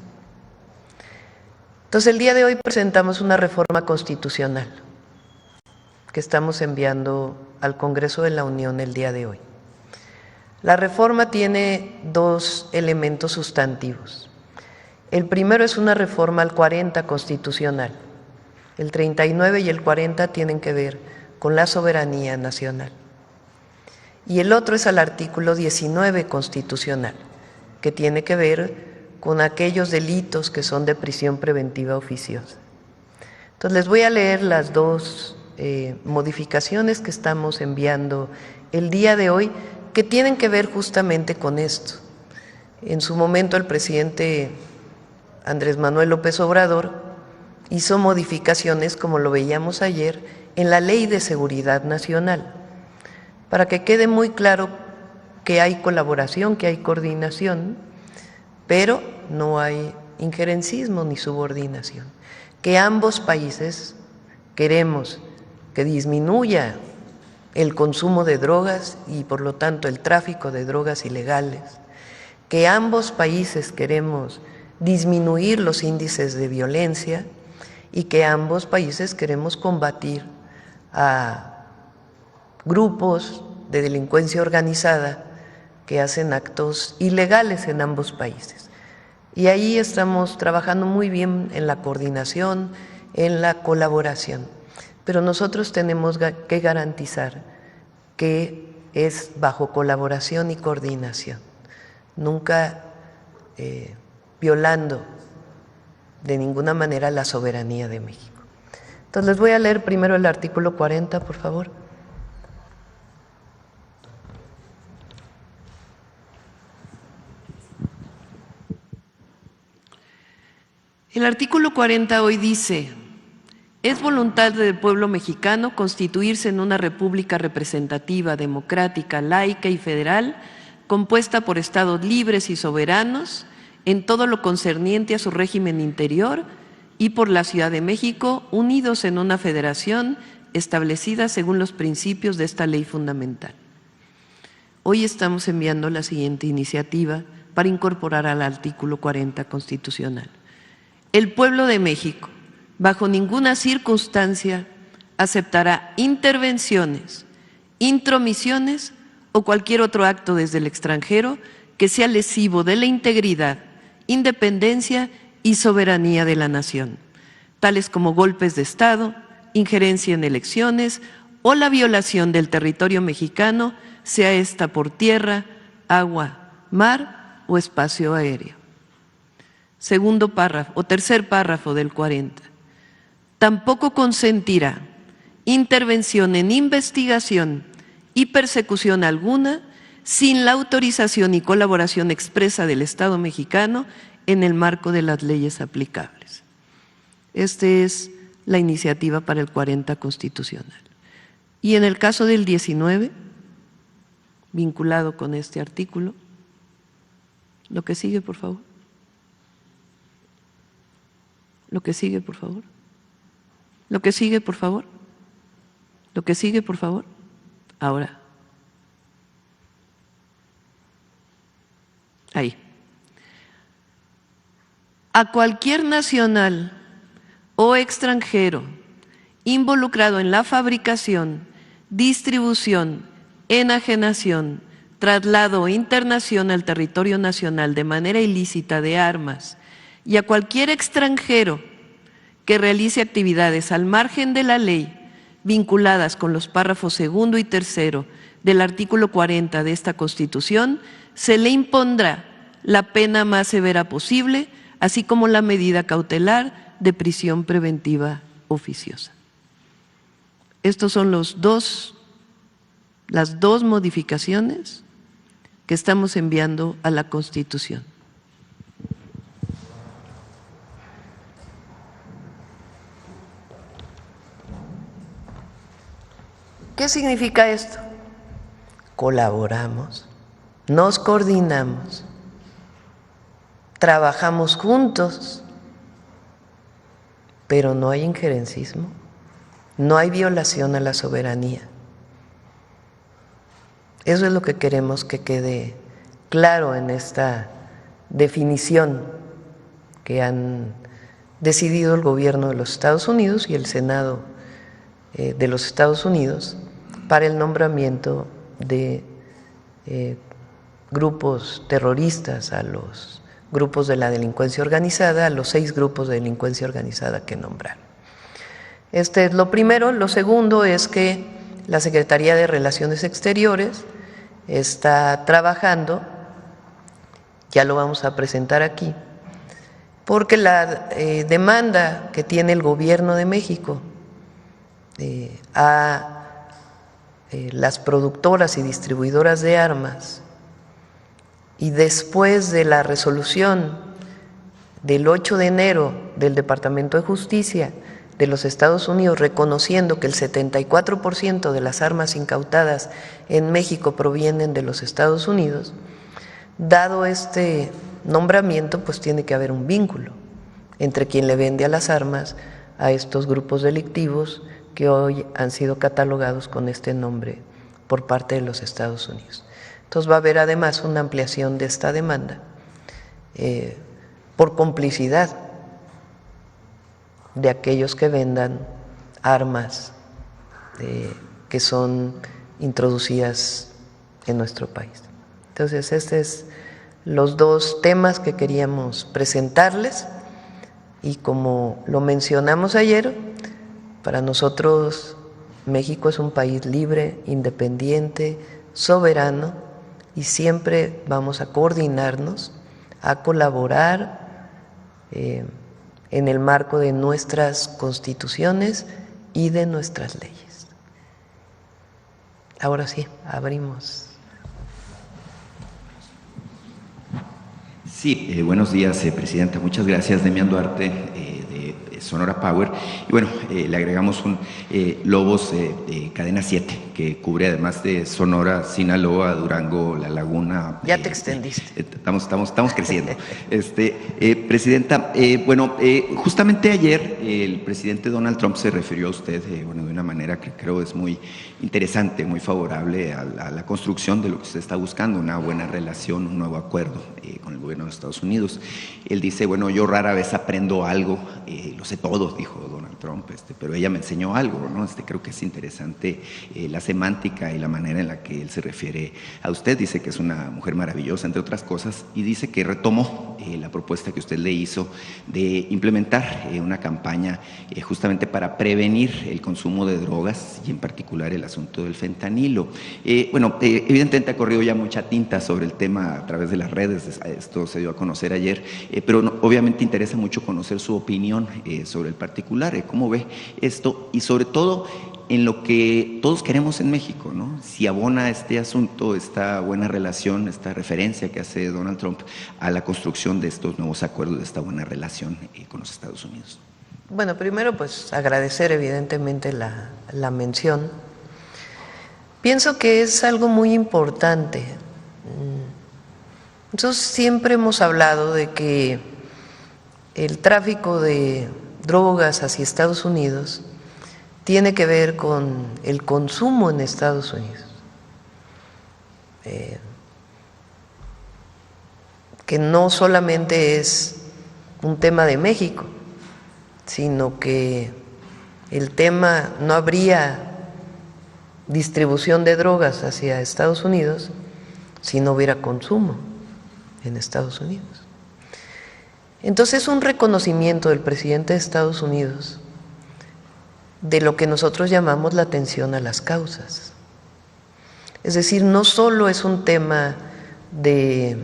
Entonces el día de hoy presentamos una reforma constitucional que estamos enviando al Congreso de la Unión el día de hoy. La reforma tiene dos elementos sustantivos. El primero es una reforma al 40 constitucional. El 39 y el 40 tienen que ver con la soberanía nacional. Y el otro es al artículo 19 constitucional, que tiene que ver con aquellos delitos que son de prisión preventiva oficiosa. Entonces les voy a leer las dos modificaciones que estamos enviando el día de hoy, que tienen que ver justamente con esto. En su momento el presidente Andrés Manuel López Obrador hizo modificaciones, como lo veíamos ayer, en la Ley de Seguridad Nacional, para que quede muy claro que hay colaboración, que hay coordinación, pero no hay injerencismo ni subordinación, que ambos países queremos que disminuya el consumo de drogas y por lo tanto el tráfico de drogas ilegales, que ambos países queremos disminuir los índices de violencia y que ambos países queremos combatir a grupos de delincuencia organizada que hacen actos ilegales en ambos países. Y ahí estamos trabajando muy bien en la coordinación, en la colaboración. Pero nosotros tenemos que garantizar que es bajo colaboración y coordinación, nunca violando de ninguna manera la soberanía de México. Entonces les voy a leer primero el artículo 40, por favor. El artículo 40 hoy dice: es voluntad del pueblo mexicano constituirse en una república representativa, democrática, laica y federal, compuesta por estados libres y soberanos en todo lo concerniente a su régimen interior, y por la Ciudad de México, unidos en una federación establecida según los principios de esta ley fundamental. Hoy estamos enviando la siguiente iniciativa para incorporar al artículo 40 constitucional. El pueblo de México, bajo ninguna circunstancia, aceptará intervenciones, intromisiones o cualquier otro acto desde el extranjero que sea lesivo de la integridad, independencia y soberanía de la nación, tales como golpes de Estado, injerencia en elecciones o la violación del territorio mexicano, sea esta por tierra, agua, mar o espacio aéreo. Segundo párrafo o tercer párrafo del 40. Tampoco consentirá intervención en investigación y persecución alguna sin la autorización y colaboración expresa del Estado mexicano en el marco de las leyes aplicables. Esta es la iniciativa para el 40 constitucional. Y en el caso del 19, vinculado con este artículo, lo que sigue, por favor. Lo que sigue, por favor. Lo que sigue, por favor. Lo que sigue, por favor. Ahora. Ahí. A cualquier nacional o extranjero involucrado en la fabricación, distribución, enajenación, traslado o internación al territorio nacional de manera ilícita de armas, y a cualquier extranjero que realice actividades al margen de la ley vinculadas con los párrafos segundo y tercero del artículo 40 de esta Constitución, se le impondrá la pena más severa posible, así como la medida cautelar de prisión preventiva oficiosa. Estos son las dos modificaciones que estamos enviando a la Constitución. ¿Qué significa esto? Colaboramos, nos coordinamos, trabajamos juntos, pero no hay injerencismo, no hay violación a la soberanía. Eso es lo que queremos que quede claro en esta definición que han decidido el gobierno de los Estados Unidos y el Senado de los Estados Unidos para el nombramiento de grupos terroristas, a los grupos de la delincuencia organizada, a los 6 grupos de delincuencia organizada que nombraron. Este es lo primero. Lo segundo es que la Secretaría de Relaciones Exteriores está trabajando ya lo vamos a presentar aquí, porque la demanda que tiene el gobierno de México a las productoras y distribuidoras de armas, y después de la resolución del 8 de enero del Departamento de Justicia de los Estados Unidos reconociendo que el 74% de las armas incautadas en México provienen de los Estados Unidos, dado este nombramiento, pues tiene que haber un vínculo entre quien le vende a las armas a estos grupos delictivos que hoy han sido catalogados con este nombre por parte de los Estados Unidos. Entonces va a haber además una ampliación de esta demanda por complicidad de aquellos que vendan armas que son introducidas en nuestro país. Entonces, estos es los dos temas que queríamos presentarles, y como lo mencionamos ayer, para nosotros México es un país libre, independiente, soberano, y siempre vamos a coordinarnos, a colaborar en el marco de nuestras constituciones y de nuestras leyes. Ahora sí, abrimos. Sí, buenos días, Presidenta. Muchas gracias, Demián Duarte, de Sonora Power. Y bueno, le agregamos un Lobos Cadena 7, que cubre además de Sonora, Sinaloa, Durango, La Laguna. Ya te extendiste. Estamos creciendo. Presidenta, bueno, justamente ayer el presidente Donald Trump se refirió a usted, bueno, de una manera que creo es muy interesante, muy favorable a la construcción de lo que usted está buscando, una buena relación, un nuevo acuerdo con el gobierno de Estados Unidos. Él dice, bueno, yo rara vez aprendo algo, lo sé todo, dijo Donald Trump, pero ella me enseñó algo, ¿no? Creo que es interesante la semántica y la manera en la que él se refiere a usted. Dice que es una mujer maravillosa, entre otras cosas, y dice que retomó la propuesta que usted le hizo de implementar una campaña justamente para prevenir el consumo de drogas y en particular el asunto del fentanilo. Bueno, evidentemente ha corrido ya mucha tinta sobre el tema a través de las redes, esto se dio a conocer ayer, pero no, obviamente interesa mucho conocer su opinión sobre el particular, cómo ve esto y sobre todo en lo que todos queremos en México, ¿no? Si abona este asunto, esta buena relación, esta referencia que hace Donald Trump a la construcción de estos nuevos acuerdos, de esta buena relación con los Estados Unidos. Bueno, primero pues agradecer evidentemente la mención. Pienso que es algo muy importante. Nosotros siempre hemos hablado de que el tráfico de drogas hacia Estados Unidos tiene que ver con el consumo en Estados Unidos, que no solamente es un tema de México, sino que el tema, no habría distribución de drogas hacia Estados Unidos si no hubiera consumo en Estados Unidos. Entonces es un reconocimiento del presidente de Estados Unidos de lo que nosotros llamamos la atención a las causas. Es decir, no solo es un tema de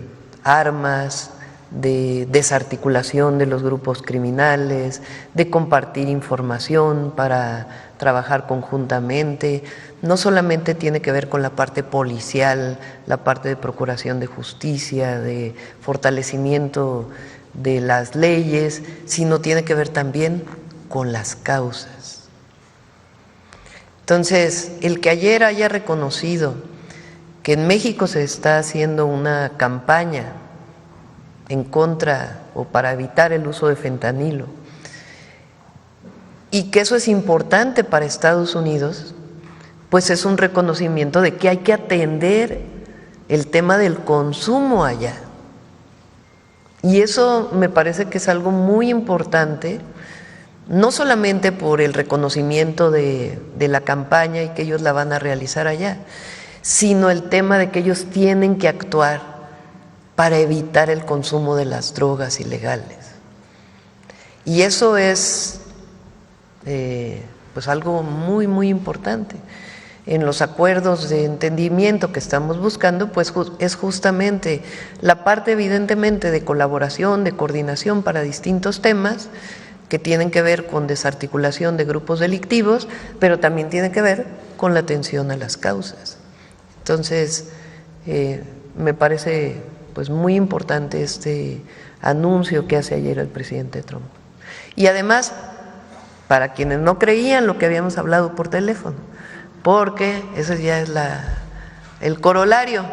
armas, de desarticulación de los grupos criminales, de compartir información para trabajar conjuntamente, no solamente tiene que ver con la parte policial, la parte de procuración de justicia, de fortalecimiento de las leyes, sino tiene que ver también con las causas. Entonces, el que ayer haya reconocido que en México se está haciendo una campaña en contra o para evitar el uso de fentanilo y que eso es importante para Estados Unidos, pues es un reconocimiento de que hay que atender el tema del consumo allá. Y eso me parece que es algo muy importante, no solamente por el reconocimiento de la campaña y que ellos la van a realizar allá, sino el tema de que ellos tienen que actuar para evitar el consumo de las drogas ilegales. Y eso es pues algo muy, muy importante. en los acuerdos de entendimiento que estamos buscando, pues es justamente la parte evidentemente de colaboración, de coordinación para distintos temas que tienen que ver con desarticulación de grupos delictivos, pero también tienen que ver con la atención a las causas. Entonces, me parece pues muy importante este anuncio que hace ayer el presidente Trump. Y además, para quienes no creían lo que habíamos hablado por teléfono, porque eso ya es el corolario.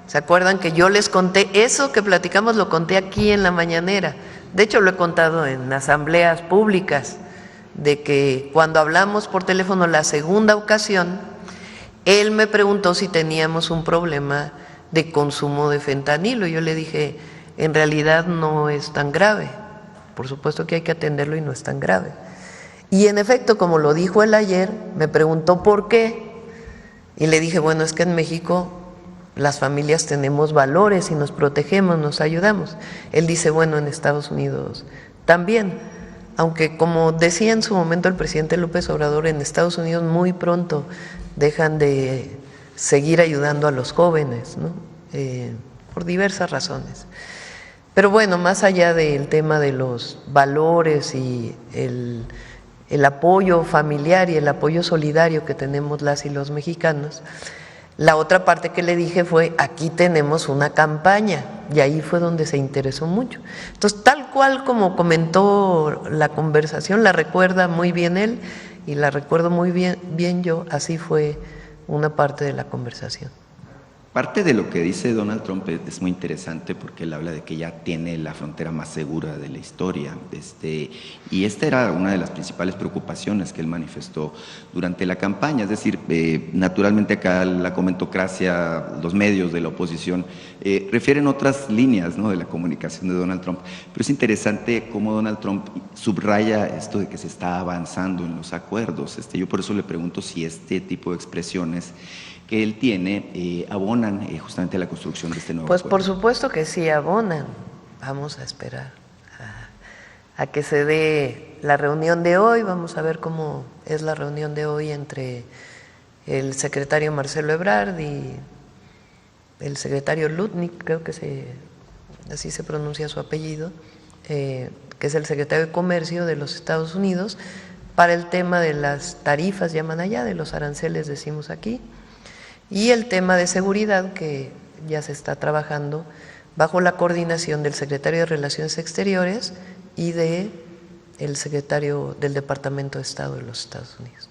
¿Se acuerdan que yo les conté eso que platicamos? Lo conté aquí en la mañanera. De hecho, lo he contado en asambleas públicas, de que cuando hablamos por teléfono la segunda ocasión, él me preguntó si teníamos un problema de consumo de fentanilo. Yo le dije, en realidad no es tan grave. Por supuesto que hay que atenderlo y no es tan grave. Y en efecto, como lo dijo él ayer, me preguntó por qué. Y le dije, bueno, es que en México las familias tenemos valores y nos protegemos, nos ayudamos. Él dice, bueno, en Estados Unidos también. Aunque como decía en su momento el presidente López Obrador, en Estados Unidos muy pronto dejan de seguir ayudando a los jóvenes, ¿no? Por diversas razones. Pero bueno, más allá del tema de los valores y el apoyo familiar y el apoyo solidario que tenemos las y los mexicanos, la otra parte que le dije fue, aquí tenemos una campaña, y ahí fue donde se interesó mucho. Entonces, tal cual como comentó la conversación, la recuerda muy bien él y la recuerdo muy bien yo, así fue una parte de la conversación. Parte de lo que dice Donald Trump es muy interesante porque él habla de que ya tiene la frontera más segura de la historia. Y esta era una de las principales preocupaciones que él manifestó durante la campaña. Es decir, naturalmente acá la comentocracia, los medios de la oposición refieren otras líneas, ¿no?, de la comunicación de Donald Trump. Pero es interesante cómo Donald Trump subraya esto de que se está avanzando en los acuerdos. Yo por eso le pregunto si este tipo de expresiones que él tiene abonan justamente a la construcción de este nuevo acuerdo. Por supuesto que sí abonan. Vamos a esperar a que se dé la reunión de hoy. Vamos a ver cómo es la reunión de hoy entre el secretario Marcelo Ebrard y el secretario Lutnick, creo que así se pronuncia su apellido, que es el secretario de Comercio de los Estados Unidos, para el tema de las tarifas, llaman allá, de los aranceles decimos aquí, y el tema de seguridad, que ya se está trabajando bajo la coordinación del secretario de Relaciones Exteriores y del secretario del Departamento de Estado de los Estados Unidos.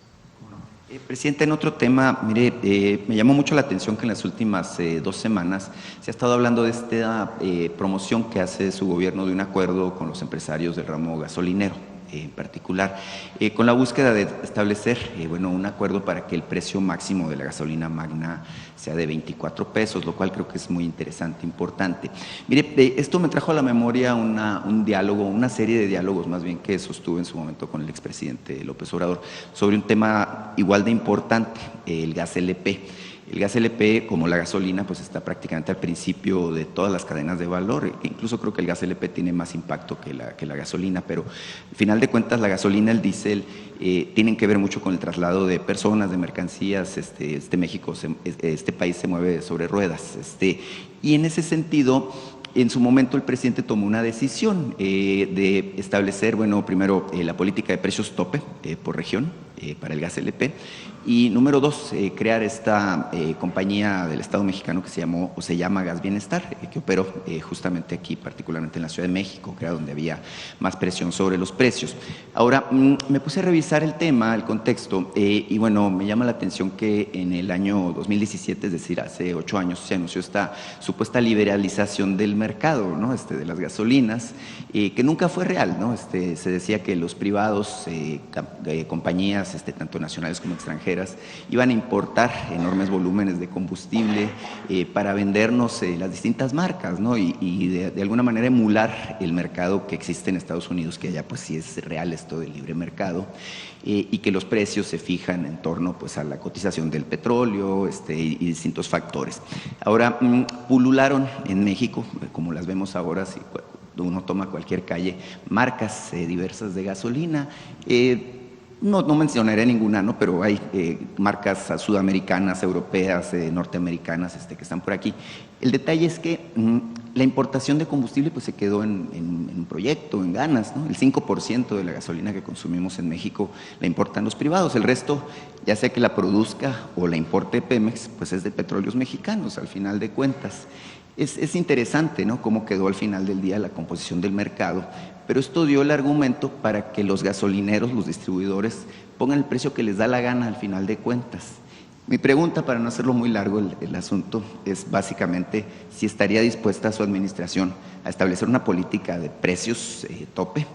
Presidente, en otro tema, mire, me llamó mucho la atención que en las últimas 2 semanas se ha estado hablando de esta promoción que hace su gobierno de un acuerdo con los empresarios del ramo gasolinero. En particular, con la búsqueda de establecer un acuerdo para que el precio máximo de la gasolina magna sea de 24 pesos, lo cual creo que es muy interesante, importante. Mire, esto me trajo a la memoria un diálogo, una serie de diálogos más bien que sostuve en su momento con el expresidente López Obrador sobre un tema igual de importante, el gas LP. El gas LP, como la gasolina, pues está prácticamente al principio de todas las cadenas de valor. Incluso creo que el gas LP tiene más impacto que la gasolina, pero al final de cuentas la gasolina, el diésel, tienen que ver mucho con el traslado de personas, de mercancías. Este país se mueve sobre ruedas. Y en ese sentido, en su momento el presidente tomó una decisión de establecer, primero la política de precios tope por región para el gas LP, y número 2, crear esta compañía del Estado mexicano que se llama Gas Bienestar, que operó justamente aquí, particularmente en la Ciudad de México, que era donde había más presión sobre los precios. Ahora, me puse a revisar el tema, el contexto, y me llama la atención que en el año 2017, es decir, hace 8 años, se anunció esta supuesta liberalización del mercado, ¿no?, de las gasolinas, que nunca fue real, ¿no? Se decía que los privados, compañías, tanto nacionales como extranjeras, iban a importar enormes volúmenes de combustible para vendernos las distintas marcas, ¿no? Y de alguna manera emular el mercado que existe en Estados Unidos, que allá pues sí es real esto del libre mercado, y que los precios se fijan en torno pues a la cotización del petróleo y distintos factores. Ahora, pulularon en México, como las vemos ahora, si uno toma cualquier calle, marcas diversas de gasolina, No mencionaré ninguna, ¿no? Pero hay marcas sudamericanas, europeas, norteamericanas que están por aquí. El detalle es que la importación de combustible pues se quedó en un proyecto, en ganas, ¿no? El 5% de la gasolina que consumimos en México la importan los privados. El resto, ya sea que la produzca o la importe Pemex, pues es de petróleos mexicanos, al final de cuentas. Es interesante, ¿no?, cómo quedó al final del día la composición del mercado, pero esto dio el argumento para que los gasolineros, los distribuidores, pongan el precio que les da la gana al final de cuentas. Mi pregunta, para no hacerlo muy largo el asunto, es básicamente si estaría dispuesta su administración a establecer una política de precios tope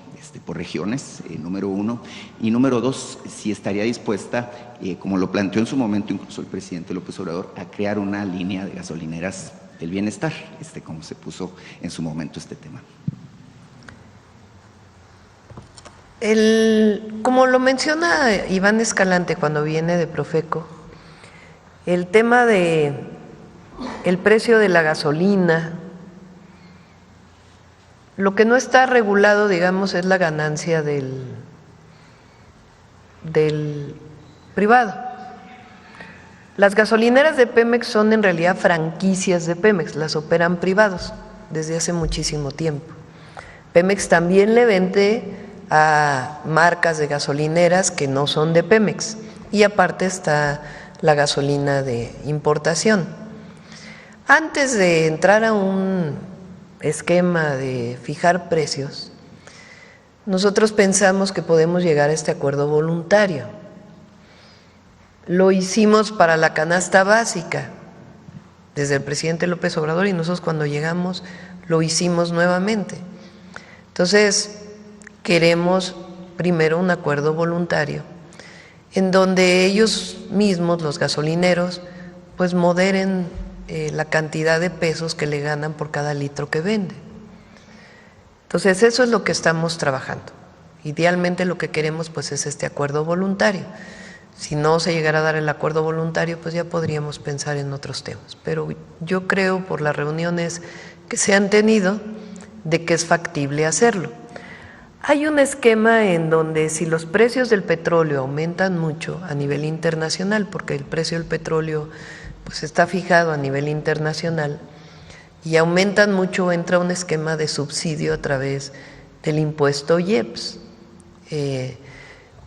por regiones, número uno, y número dos, si estaría dispuesta, como lo planteó en su momento incluso el presidente López Obrador, a crear una línea de gasolineras del bienestar, como se puso en su momento este tema. Como lo menciona Iván Escalante cuando viene de Profeco, el tema de el precio de la gasolina, lo que no está regulado, digamos, es la ganancia del privado. Las gasolineras de Pemex son en realidad franquicias de Pemex, las operan privados desde hace muchísimo tiempo. Pemex también le vende a marcas de gasolineras que no son de Pemex, y aparte está la gasolina de importación. Antes de entrar a un esquema de fijar precios, nosotros pensamos que podemos llegar a este acuerdo voluntario. Lo hicimos para la canasta básica desde el presidente López Obrador, y nosotros cuando llegamos lo hicimos nuevamente. Entonces, queremos primero un acuerdo voluntario en donde ellos mismos, los gasolineros, pues moderen la cantidad de pesos que le ganan por cada litro que venden. Entonces, eso es lo que estamos trabajando. Idealmente lo que queremos pues es este acuerdo voluntario. Si no se llegara a dar el acuerdo voluntario, pues ya podríamos pensar en otros temas. Pero yo creo, por las reuniones que se han tenido, de que es factible hacerlo. Hay un esquema en donde si los precios del petróleo aumentan mucho a nivel internacional, porque el precio del petróleo pues está fijado a nivel internacional, y aumentan mucho, entra un esquema de subsidio a través del impuesto IEPS.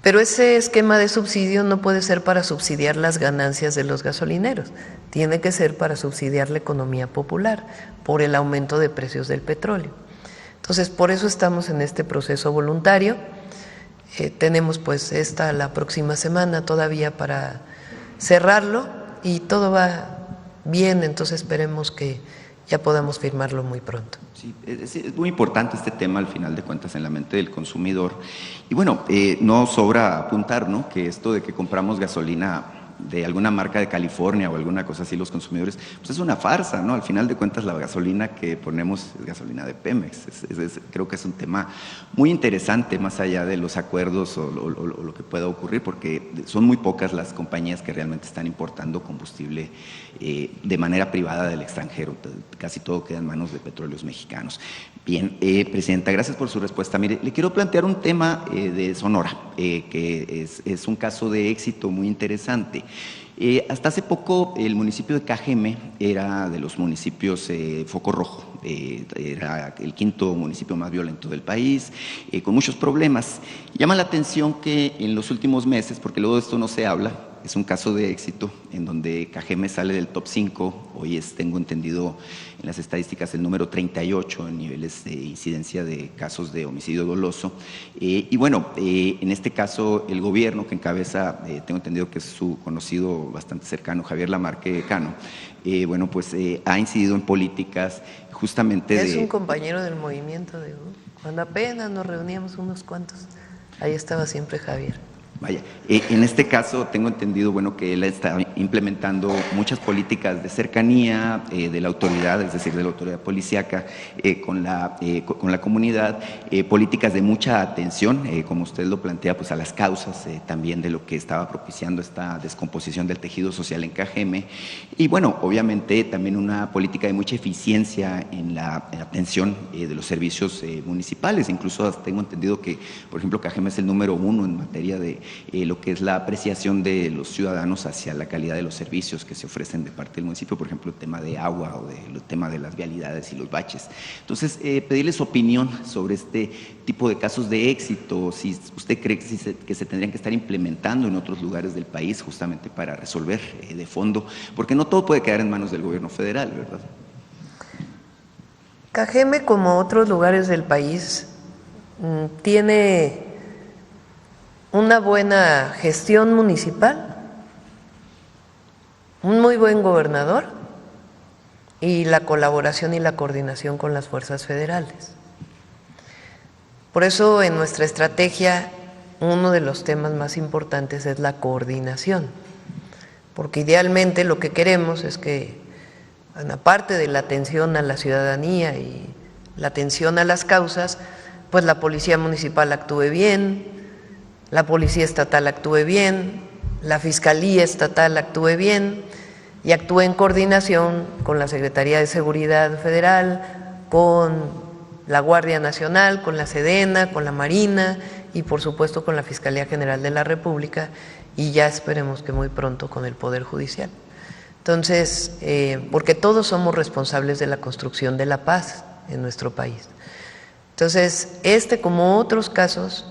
Pero ese esquema de subsidio no puede ser para subsidiar las ganancias de los gasolineros, tiene que ser para subsidiar la economía popular por el aumento de precios del petróleo. Entonces, por eso estamos en este proceso voluntario. Tenemos pues la próxima semana todavía para cerrarlo y todo va bien, entonces esperemos que ya podamos firmarlo muy pronto. Sí, es muy importante este tema al final de cuentas en la mente del consumidor. Y bueno, no sobra apuntar, ¿no?, que esto de que compramos gasolina de alguna marca de California o alguna cosa así los consumidores, pues es una farsa, ¿no? Al final de cuentas la gasolina que ponemos es gasolina de Pemex. Creo que es un tema muy interesante más allá de los acuerdos o lo que pueda ocurrir, porque son muy pocas las compañías que realmente están importando combustible de manera privada del extranjero. Casi todo queda en manos de petróleos mexicanos. Bien, Presidenta, gracias por su respuesta. Mire, le quiero plantear un tema de Sonora, que es un caso de éxito muy interesante. Hasta hace poco el municipio de Cajeme era de los municipios foco rojo, era el quinto municipio más violento del país, con muchos problemas. Llama la atención que en los últimos meses, porque luego de esto no se habla, es un caso de éxito en donde Cajeme sale del top 5, hoy tengo entendido en las estadísticas el número 38 en niveles de incidencia de casos de homicidio doloso. Y bueno, en este caso el gobierno que encabeza, tengo entendido que es su conocido bastante cercano, Javier Lamarque Cano, bueno, pues ha incidido en políticas justamente es un compañero del movimiento, cuando apenas nos reuníamos unos cuantos, ahí estaba siempre Javier. Vaya, en este caso tengo entendido, bueno, que él está implementando muchas políticas de cercanía de la autoridad, es decir, de la autoridad policíaca con la comunidad, políticas de mucha atención, como usted lo plantea, pues a las causas también de lo que estaba propiciando esta descomposición del tejido social en Cajeme, y bueno, obviamente también una política de mucha eficiencia en la atención de los servicios municipales. Incluso tengo entendido que, por ejemplo, Cajeme es el número 1 en materia de lo que es la apreciación de los ciudadanos hacia la calidad de los servicios que se ofrecen de parte del municipio, por ejemplo, el tema de agua o el tema de las vialidades y los baches. Entonces, pedirle su opinión sobre este tipo de casos de éxito, si usted cree que se tendrían que estar implementando en otros lugares del país justamente para resolver de fondo, porque no todo puede quedar en manos del gobierno federal, ¿verdad? Cajeme, como otros lugares del país, tiene una buena gestión municipal, un muy buen gobernador y la colaboración y la coordinación con las fuerzas federales. Por eso, en nuestra estrategia, uno de los temas más importantes es la coordinación, porque idealmente lo que queremos es que, aparte de la atención a la ciudadanía y la atención a las causas, pues la policía municipal actúe bien, la policía estatal actúe bien, la fiscalía estatal actúe bien y actúe en coordinación con la Secretaría de Seguridad Federal, con la Guardia Nacional, con la Sedena, con la Marina y por supuesto con la Fiscalía General de la República y ya esperemos que muy pronto con el Poder Judicial. Entonces, porque todos somos responsables de la construcción de la paz en nuestro país. Entonces, como otros casos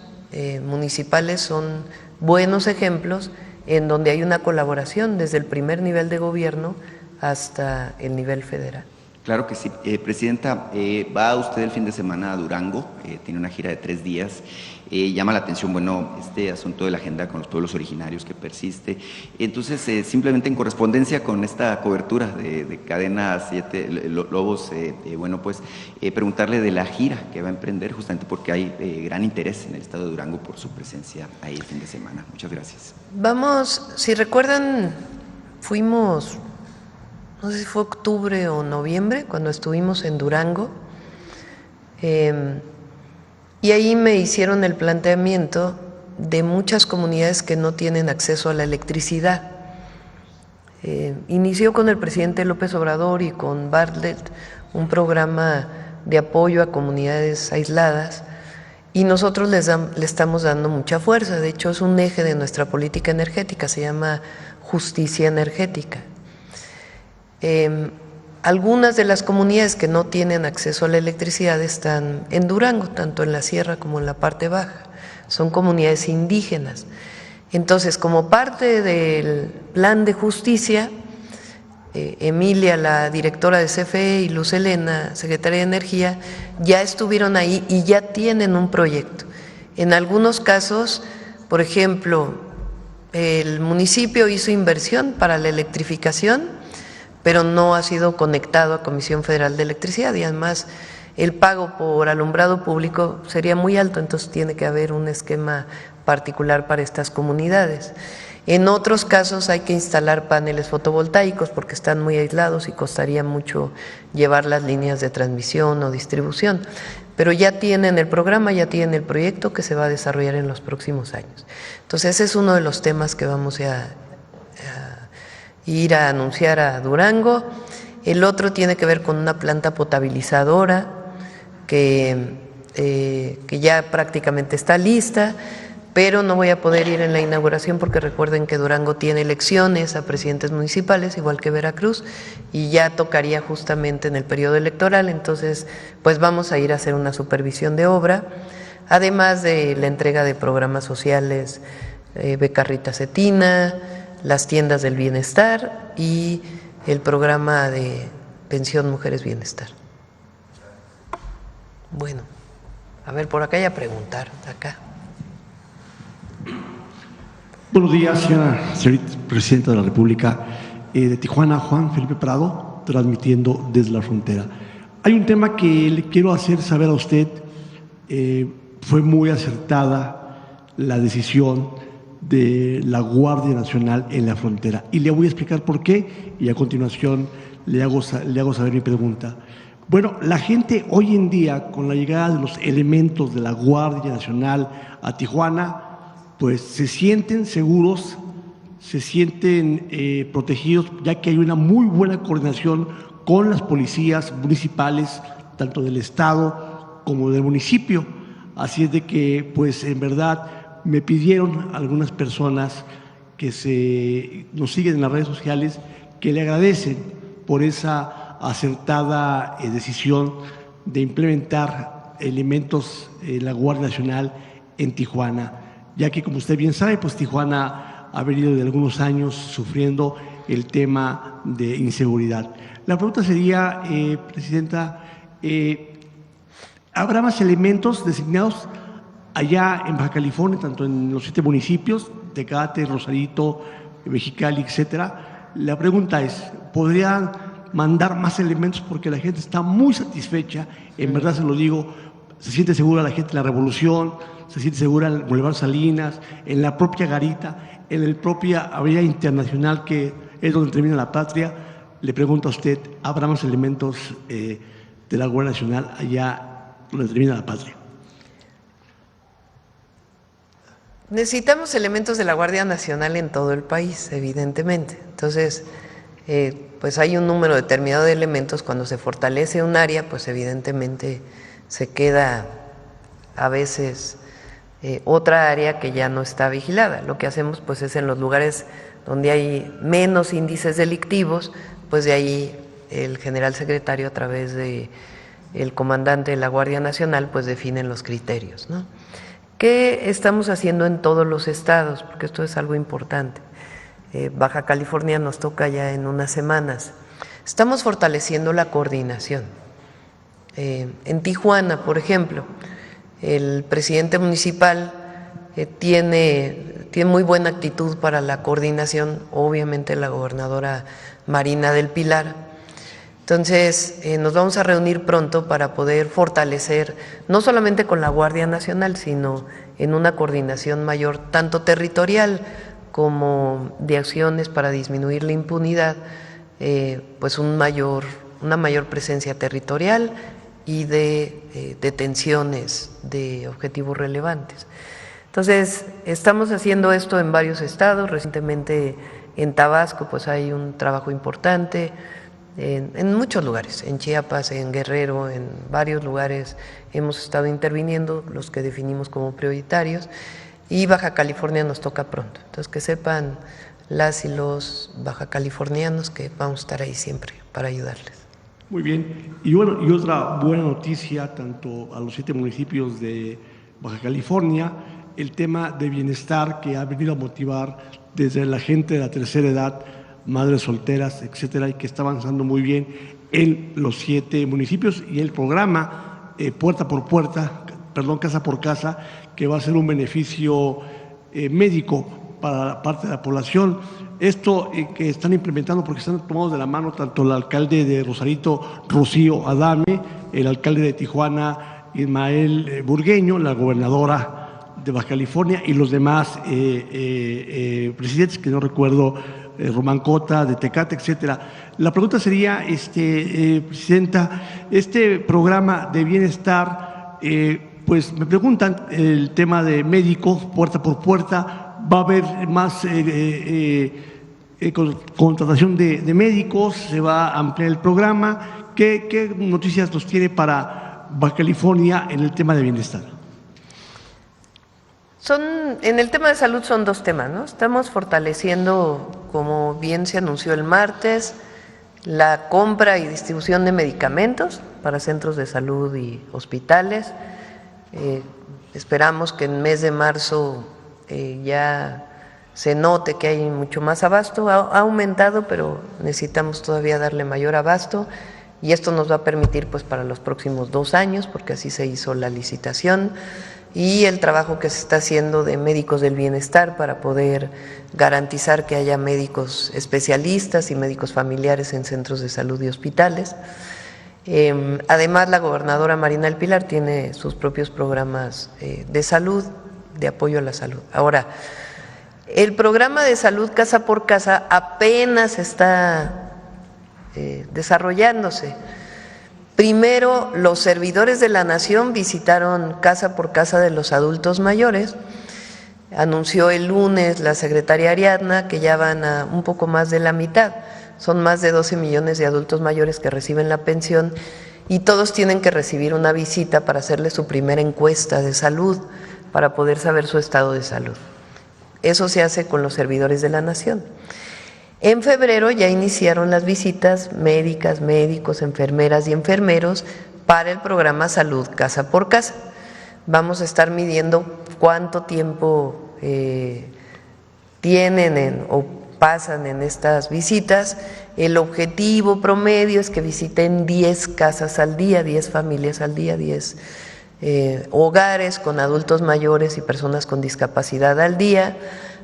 municipales son buenos ejemplos en donde hay una colaboración desde el primer nivel de gobierno hasta el nivel federal. Claro que sí. Presidenta, va usted el fin de semana a Durango, tiene una gira de 3 días. Llama la atención, bueno, este asunto de la agenda con los pueblos originarios que persiste. Entonces, simplemente en correspondencia con esta cobertura de Cadena 7 Lobos, bueno, pues preguntarle de la gira que va a emprender, justamente porque hay gran interés en el estado de Durango por su presencia ahí el fin de semana. Muchas gracias. Vamos, si recuerdan, fuimos, no sé si fue octubre o noviembre, cuando estuvimos en Durango, y ahí me hicieron el planteamiento de muchas comunidades que no tienen acceso a la electricidad. Inició con el presidente López Obrador y con Bartlett un programa de apoyo a comunidades aisladas y nosotros le estamos dando mucha fuerza. De hecho, es un eje de nuestra política energética, se llama justicia energética. Algunas de las comunidades que no tienen acceso a la electricidad están en Durango, tanto en la sierra como en la parte baja. Son comunidades indígenas. Entonces, como parte del plan de justicia, Emilia, la directora de CFE, y Luz Helena, secretaria de Energía, ya estuvieron ahí y ya tienen un proyecto. En algunos casos, por ejemplo, el municipio hizo inversión para la electrificación, pero no ha sido conectado a Comisión Federal de Electricidad y además el pago por alumbrado público sería muy alto, entonces tiene que haber un esquema particular para estas comunidades. En otros casos hay que instalar paneles fotovoltaicos porque están muy aislados y costaría mucho llevar las líneas de transmisión o distribución, pero ya tienen el programa, ya tienen el proyecto que se va a desarrollar en los próximos años. Entonces ese es uno de los temas que vamos a ir a anunciar a Durango. El otro tiene que ver con una planta potabilizadora que ya prácticamente está lista, pero no voy a poder ir en la inauguración porque recuerden que Durango tiene elecciones a presidentes municipales, igual que Veracruz, y ya tocaría justamente en el periodo electoral, entonces pues vamos a ir a hacer una supervisión de obra, además de la entrega de programas sociales, Becarrita Cetina, las tiendas del bienestar y el programa de pensión Mujeres Bienestar. Bueno, a ver, por acá ya preguntar, acá. Buenos días, señora Presidenta de la República. De Tijuana, Juan Felipe Prado, transmitiendo desde la frontera. Hay un tema que le quiero hacer saber a usted. Fue muy acertada la decisión de la Guardia Nacional en la frontera. Y le voy a explicar por qué y a continuación le hago saber mi pregunta. Bueno, la gente hoy en día, con la llegada de los elementos de la Guardia Nacional a Tijuana, pues se sienten seguros, se sienten protegidos, ya que hay una muy buena coordinación con las policías municipales, tanto del estado como del municipio. Así es de que, pues en verdad, me pidieron algunas personas que nos siguen en las redes sociales que le agradecen por esa acertada decisión de implementar elementos en la Guardia Nacional en Tijuana, ya que, como usted bien sabe, pues Tijuana ha venido de algunos años sufriendo el tema de inseguridad. La pregunta sería, Presidenta, ¿habrá más elementos designados allá en Baja California, tanto en los 7 municipios, Tecate, Rosarito, Mexicali, etcétera? La pregunta es, ¿podrían mandar más elementos? Porque la gente está muy satisfecha, en verdad se lo digo, se siente segura la gente en la Revolución, se siente segura en el Boulevard Salinas, en la propia Garita, en la propia Avenida Internacional, que es donde termina la Patria. Le pregunto a usted, ¿habrá más elementos de la Guardia Nacional allá donde termina la Patria? Necesitamos elementos de la Guardia Nacional en todo el país, evidentemente. Entonces, pues hay un número determinado de elementos. Cuando se fortalece un área, pues evidentemente se queda a veces otra área que ya no está vigilada. Lo que hacemos pues es en los lugares donde hay menos índices delictivos, pues de ahí el general secretario, a través de el comandante de la Guardia Nacional, pues definen los criterios, ¿no? ¿Qué estamos haciendo en todos los estados? Porque esto es algo importante. Baja California nos toca ya en unas semanas. Estamos fortaleciendo la coordinación. En Tijuana, por ejemplo, el presidente municipal tiene muy buena actitud para la coordinación, obviamente la gobernadora Marina del Pilar. Entonces, nos vamos a reunir pronto para poder fortalecer, no solamente con la Guardia Nacional, sino en una coordinación mayor, tanto territorial como de acciones para disminuir la impunidad, pues una mayor presencia territorial y de detenciones de objetivos relevantes. Entonces, estamos haciendo esto en varios estados. Recientemente en Tabasco pues hay un trabajo importante, en muchos lugares, en Chiapas, en Guerrero, en varios lugares hemos estado interviniendo, los que definimos como prioritarios, y Baja California nos toca pronto. Entonces, que sepan las y los bajacalifornianos que vamos a estar ahí siempre para ayudarles. Muy bien. Y bueno, y otra buena noticia, tanto a los 7 municipios de Baja California, el tema de bienestar que ha venido a motivar desde la gente de la tercera edad, madres solteras, etcétera, y que está avanzando muy bien en los 7 municipios, y el programa puerta por puerta, casa por casa, que va a ser un beneficio médico para la parte de la población. Esto que están implementando, porque están tomados de la mano tanto el alcalde de Rosarito, Rocío Adame, el alcalde de Tijuana, Ismael Burgueño, la gobernadora de Baja California, y los demás presidentes, que no recuerdo, Román Cota, de Tecate, etcétera. La pregunta sería, Presidenta, este programa de bienestar, pues me preguntan el tema de médicos, puerta por puerta, va a haber más contratación de médicos, se va a ampliar el programa. ¿Qué noticias nos tiene para Baja California en el tema de bienestar? En el tema de salud son 2 temas, ¿no? Estamos fortaleciendo, como bien se anunció el martes, la compra y distribución de medicamentos para centros de salud y hospitales. Esperamos que en el mes de marzo ya se note que hay mucho más abasto. Ha aumentado, pero necesitamos todavía darle mayor abasto, y esto nos va a permitir pues para los próximos 2 años, porque así se hizo la licitación, y el trabajo que se está haciendo de médicos del bienestar para poder garantizar que haya médicos especialistas y médicos familiares en centros de salud y hospitales. Además, la gobernadora Marina del Pilar tiene sus propios programas de salud, de apoyo a la salud. Ahora, el programa de salud casa por casa apenas está desarrollándose. Primero, los servidores de la Nación visitaron casa por casa de los adultos mayores. Anunció el lunes la secretaria Ariadna que ya van a un poco más de la mitad. Son más de 12 millones de adultos mayores que reciben la pensión, y todos tienen que recibir una visita para hacerle su primera encuesta de salud para poder saber su estado de salud. Eso se hace con los servidores de la nación. En febrero ya iniciaron las visitas médicas, médicos, enfermeras y enfermeros para el programa Salud Casa por Casa. Vamos a estar midiendo cuánto tiempo tienen o pasan en estas visitas. El objetivo promedio es que visiten 10 casas al día, 10 familias al día, 10 hogares con adultos mayores y personas con discapacidad al día.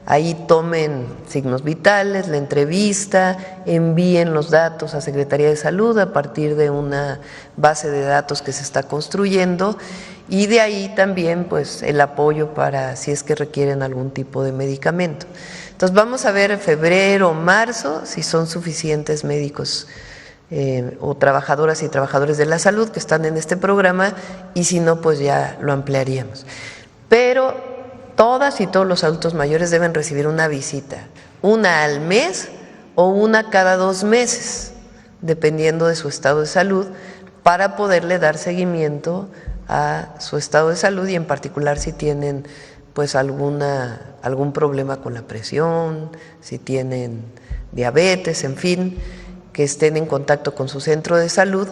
Ahí tomen signos vitales, la entrevista, envíen los datos a Secretaría de Salud a partir de una base de datos que se está construyendo, y de ahí también pues el apoyo para si es que requieren algún tipo de medicamento. Entonces vamos a ver en febrero o marzo si son suficientes médicos o trabajadoras y trabajadores de la salud que están en este programa, y si no pues ya lo ampliaríamos. Pero todas y todos los adultos mayores deben recibir una visita, una al mes o una cada 2 meses, dependiendo de su estado de salud, para poderle dar seguimiento a su estado de salud y en particular si tienen pues algún problema con la presión, si tienen diabetes, en fin, que estén en contacto con su centro de salud.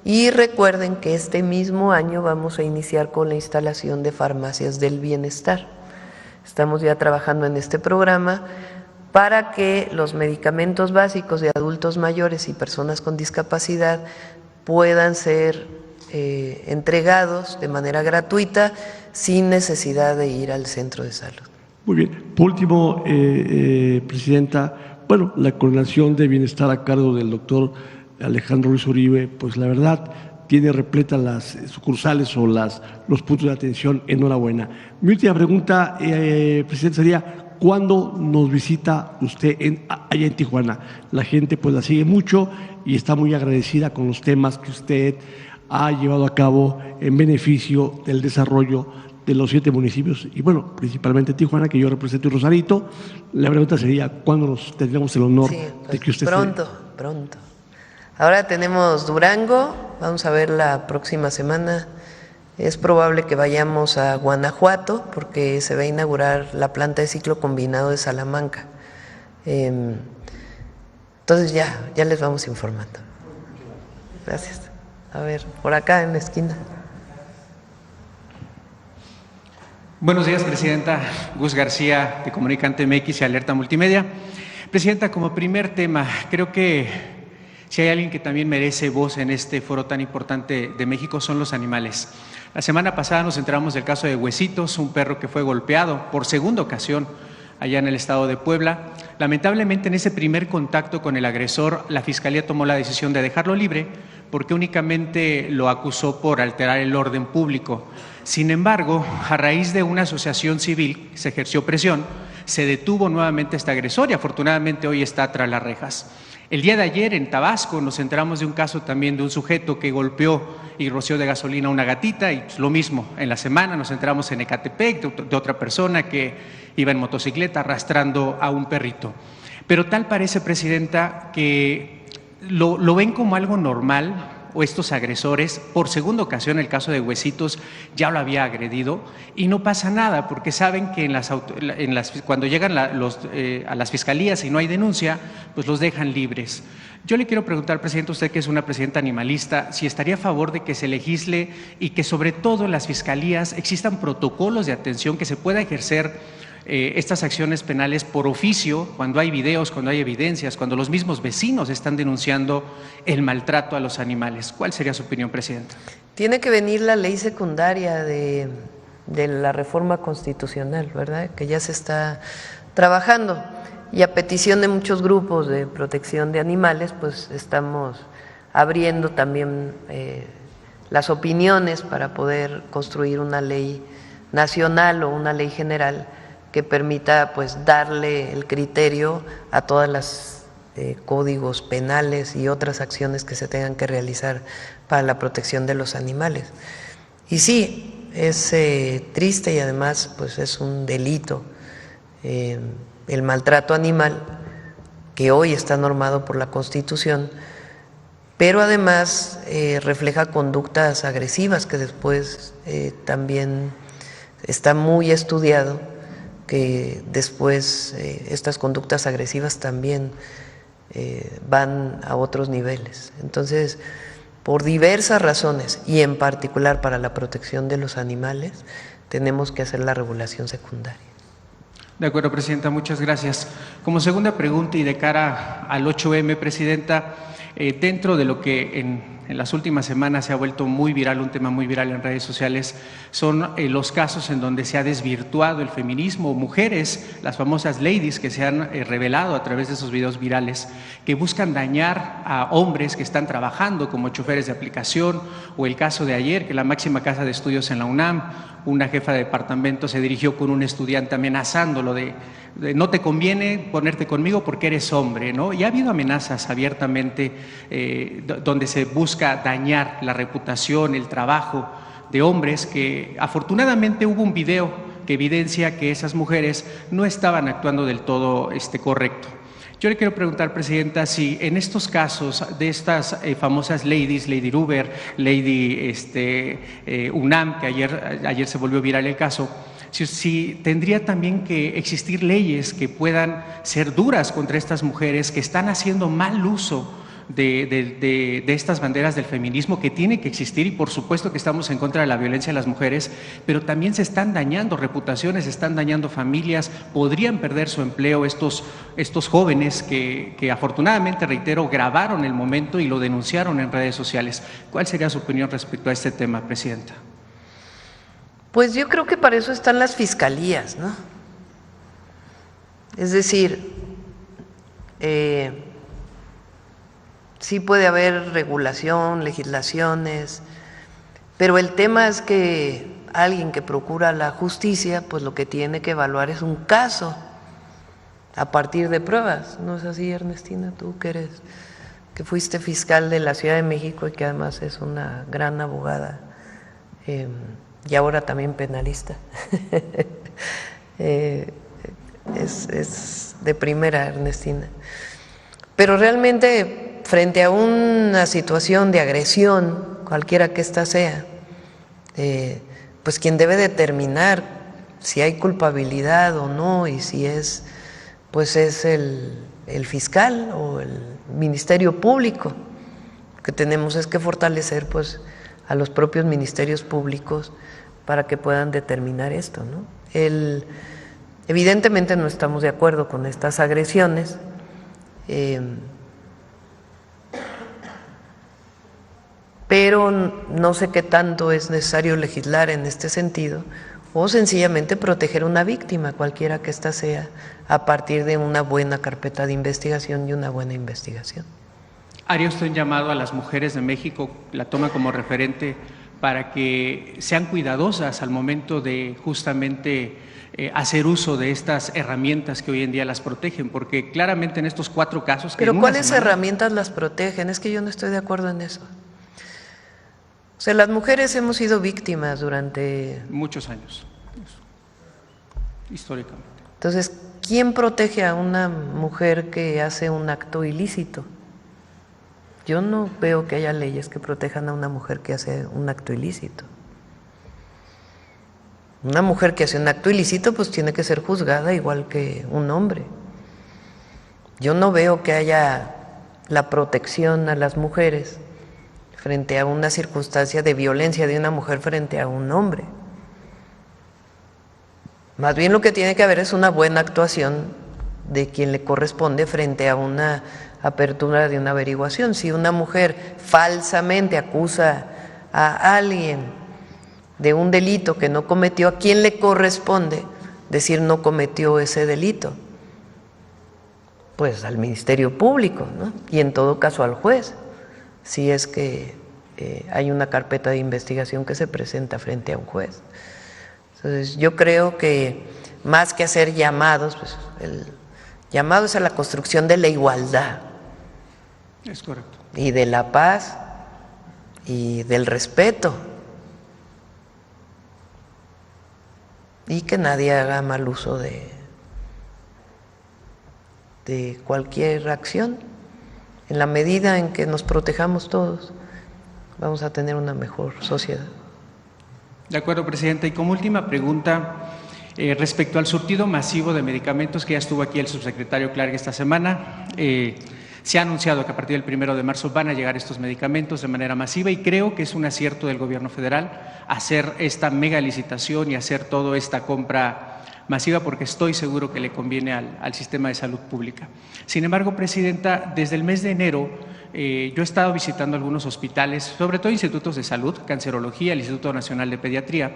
Y recuerden que este mismo año vamos a iniciar con la instalación de farmacias del bienestar. Estamos ya trabajando en este programa para que los medicamentos básicos de adultos mayores y personas con discapacidad puedan ser entregados de manera gratuita sin necesidad de ir al centro de salud. Muy bien. Por último, Presidenta, bueno, la coordinación de bienestar a cargo del doctor Alejandro Ruiz Uribe, pues la verdad tiene repletas las sucursales o los puntos de atención. Enhorabuena. Mi última pregunta, Presidente, sería: ¿cuándo nos visita usted allá en Tijuana? La gente pues la sigue mucho y está muy agradecida con los temas que usted ha llevado a cabo en beneficio del desarrollo de los 7 municipios y bueno, principalmente Tijuana, que yo represento, y Rosarito. La pregunta sería: ¿cuándo nos tendremos el honor de que usted pronto. Ahora tenemos Durango, vamos a ver la próxima semana. Es probable que vayamos a Guanajuato porque se va a inaugurar la planta de ciclo combinado de Salamanca. Entonces ya les vamos informando. Gracias. A ver, por acá en la esquina. Buenos días, Presidenta. Gus García, de Comunicante MX y Alerta Multimedia. Presidenta, como primer tema, creo que si hay alguien que también merece voz en este foro tan importante de México, son los animales. La semana pasada nos enteramos del caso de Huesitos, un perro que fue golpeado por segunda ocasión allá en el estado de Puebla. Lamentablemente, en ese primer contacto con el agresor, la Fiscalía tomó la decisión de dejarlo libre porque únicamente lo acusó por alterar el orden público. Sin embargo, a raíz de una asociación civil, se ejerció presión, se detuvo nuevamente este agresor y afortunadamente hoy está tras las rejas. El día de ayer en Tabasco nos enteramos de un caso también de un sujeto que golpeó y roció de gasolina a una gatita, y lo mismo, en la semana nos enteramos en Ecatepec de otra persona que iba en motocicleta arrastrando a un perrito. Pero tal parece, Presidenta, que lo ven como algo normal, o estos agresores, por segunda ocasión el caso de Huesitos ya lo había agredido y no pasa nada porque saben que cuando llegan a las fiscalías y no hay denuncia, pues los dejan libres. Yo le quiero preguntar, Presidente, usted que es una presidenta animalista, si estaría a favor de que se legisle y que sobre todo en las fiscalías existan protocolos de atención, que se pueda ejercer estas acciones penales por oficio, cuando hay videos, cuando hay evidencias, cuando los mismos vecinos están denunciando el maltrato a los animales. ¿Cuál sería su opinión, Presidenta? Tiene que venir la ley secundaria de la reforma constitucional, ¿verdad?, que ya se está trabajando, y a petición de muchos grupos de protección de animales, pues estamos abriendo también las opiniones para poder construir una ley nacional o una ley general que permita pues darle el criterio a todas las códigos penales y otras acciones que se tengan que realizar para la protección de los animales. Y sí, es triste y además pues es un delito el maltrato animal, que hoy está normado por la Constitución, pero además refleja conductas agresivas que después también está muy estudiado que después estas conductas agresivas también van a otros niveles. Entonces, por diversas razones y en particular para la protección de los animales, tenemos que hacer la regulación secundaria. De acuerdo, Presidenta, muchas gracias. Como segunda pregunta y de cara al 8M, Presidenta, dentro de lo que en las últimas semanas se ha vuelto muy viral, un tema muy viral en redes sociales, son los casos en donde se ha desvirtuado el feminismo, mujeres, las famosas ladies que se han revelado a través de esos videos virales, que buscan dañar a hombres que están trabajando como choferes de aplicación, o el caso de ayer, que la máxima casa de estudios en la UNAM, una jefa de departamento se dirigió con un estudiante amenazándolo de no te conviene ponerte conmigo porque eres hombre, ¿no? Y ha habido amenazas abiertamente donde se busca dañar la reputación, el trabajo de hombres, que afortunadamente hubo un video que evidencia que esas mujeres no estaban actuando del todo correcto. Yo le quiero preguntar, Presidenta, si en estos casos de estas famosas ladies, Lady Ruber, Lady UNAM, que ayer se volvió viral el caso, si tendría también que existir leyes que puedan ser duras contra estas mujeres que están haciendo mal uso de estas banderas del feminismo, que tiene que existir, y por supuesto que estamos en contra de la violencia a las mujeres, pero también se están dañando reputaciones, se están dañando familias, podrían perder su empleo estos jóvenes que afortunadamente, reitero, grabaron el momento y lo denunciaron en redes sociales. ¿Cuál sería su opinión respecto a este tema, Presidenta? Pues yo creo que para eso están las fiscalías, ¿no? Es decir, sí puede haber regulación, legislaciones, pero el tema es que alguien que procura la justicia, pues lo que tiene que evaluar es un caso a partir de pruebas. ¿No es así, Ernestina? Tú que fuiste fiscal de la Ciudad de México y que además es una gran abogada y ahora también penalista. Es de primera, Ernestina. Pero realmente, frente a una situación de agresión, cualquiera que ésta sea, pues quien debe determinar si hay culpabilidad o no, y si es, pues es el fiscal o el Ministerio Público. Lo que tenemos es que fortalecer, pues, a los propios ministerios públicos para que puedan determinar esto, ¿no? Evidentemente no estamos de acuerdo con estas agresiones. Pero no sé qué tanto es necesario legislar en este sentido, o sencillamente proteger a una víctima, cualquiera que ésta sea, a partir de una buena carpeta de investigación y una buena investigación. ¿Haría usted un llamado a las mujeres de México, la toma como referente, para que sean cuidadosas al momento de justamente hacer uso de estas herramientas que hoy en día las protegen? Porque claramente en estos 4 casos… ¿Pero cuáles herramientas las protegen? Es que yo no estoy de acuerdo en eso. O sea, las mujeres hemos sido víctimas durante… muchos años, históricamente. Entonces, ¿quién protege a una mujer que hace un acto ilícito? Yo no veo que haya leyes que protejan a una mujer que hace un acto ilícito. Una mujer que hace un acto ilícito, pues tiene que ser juzgada igual que un hombre. Yo no veo que haya la protección a las mujeres frente a una circunstancia de violencia de una mujer frente a un hombre. Más bien lo que tiene que haber es una buena actuación de quien le corresponde frente a una apertura de una averiguación. Si una mujer falsamente acusa a alguien de un delito que no cometió, ¿a quién le corresponde decir no cometió ese delito? Pues al Ministerio Público, ¿no? Y en todo caso al juez, si es que hay una carpeta de investigación que se presenta frente a un juez. Entonces, yo creo que más que hacer llamados, pues el llamado es a la construcción de la igualdad. Es correcto. Y de la paz y del respeto. Y que nadie haga mal uso de cualquier acción. En la medida en que nos protejamos todos, vamos a tener una mejor sociedad. De acuerdo, Presidenta. Y como última pregunta, respecto al surtido masivo de medicamentos, que ya estuvo aquí el subsecretario Clark esta semana, se ha anunciado que a partir del 1 de marzo van a llegar estos medicamentos de manera masiva y creo que es un acierto del Gobierno federal hacer esta mega licitación y hacer toda esta compra masiva, porque estoy seguro que le conviene al sistema de salud pública. Sin embargo, Presidenta, desde el mes de enero yo he estado visitando algunos hospitales, sobre todo institutos de salud, cancerología, el Instituto Nacional de Pediatría.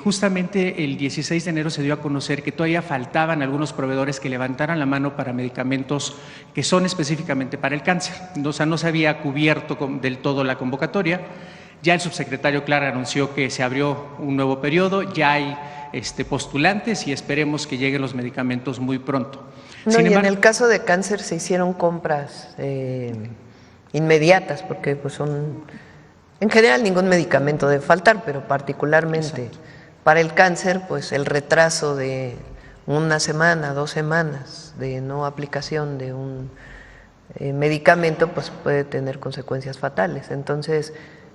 Justamente el 16 de enero se dio a conocer que todavía faltaban algunos proveedores que levantaran la mano para medicamentos que son específicamente para el cáncer. O sea, no se había cubierto del todo la convocatoria. Ya el subsecretario Clark anunció que se abrió un nuevo periodo, ya hay postulantes y esperemos que lleguen los medicamentos muy pronto. No, y en el caso de cáncer se hicieron compras inmediatas, porque pues son, en general ningún medicamento debe faltar, pero particularmente para el cáncer, pues el retraso de una semana, 2 semanas de no aplicación de un medicamento, pues puede tener consecuencias fatales. Entonces,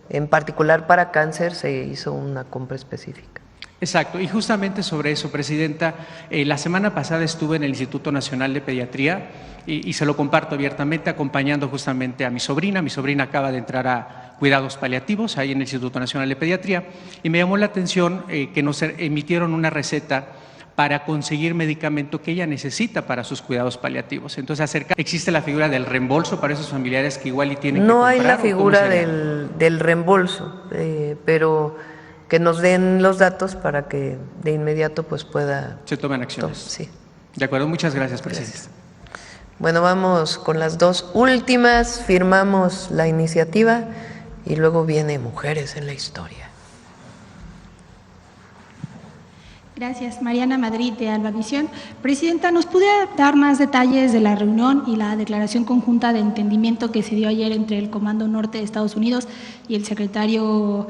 en particular para cáncer se hizo una compra específica. Exacto, y justamente sobre eso, Presidenta, la semana pasada estuve en el Instituto Nacional de Pediatría y se lo comparto abiertamente, acompañando justamente a mi sobrina. Mi sobrina acaba de entrar a cuidados paliativos ahí en el Instituto Nacional de Pediatría y me llamó la atención que nos emitieron una receta para conseguir medicamento que ella necesita para sus cuidados paliativos. Entonces, ¿existe la figura del reembolso para esos familiares que igual y tienen que comprar? No hay la figura del reembolso, pero que nos den los datos para que de inmediato pues pueda… Se tomen acciones. Sí. De acuerdo, muchas gracias, Presidenta. Gracias. Bueno, vamos con las 2 últimas, firmamos la iniciativa y luego viene Mujeres en la Historia. Gracias. Mariana Madrid, de Albavisión. Presidenta, ¿nos pudiera dar más detalles de la reunión y la declaración conjunta de entendimiento que se dio ayer entre el Comando Norte de Estados Unidos y el secretario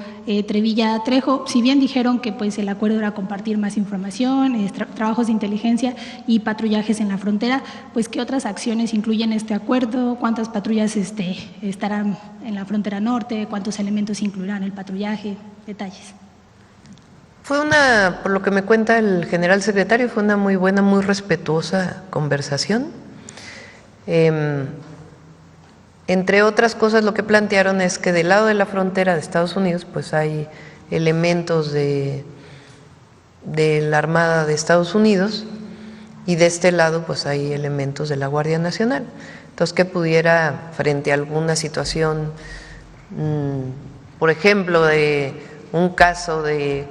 Trevilla Trejo? Si bien dijeron que pues el acuerdo era compartir más información, trabajos de inteligencia y patrullajes en la frontera, pues ¿qué otras acciones incluyen este acuerdo? ¿Cuántas patrullas estarán en la frontera norte? ¿Cuántos elementos incluirán el patrullaje? Detalles. Fue una, por lo que me cuenta el general secretario, fue una muy buena, muy respetuosa conversación. Entre otras cosas, lo que plantearon es que del lado de la frontera de Estados Unidos, pues hay elementos de la Armada de Estados Unidos y de este lado, pues hay elementos de la Guardia Nacional. Entonces, que pudiera, frente a alguna situación, por ejemplo, de un caso de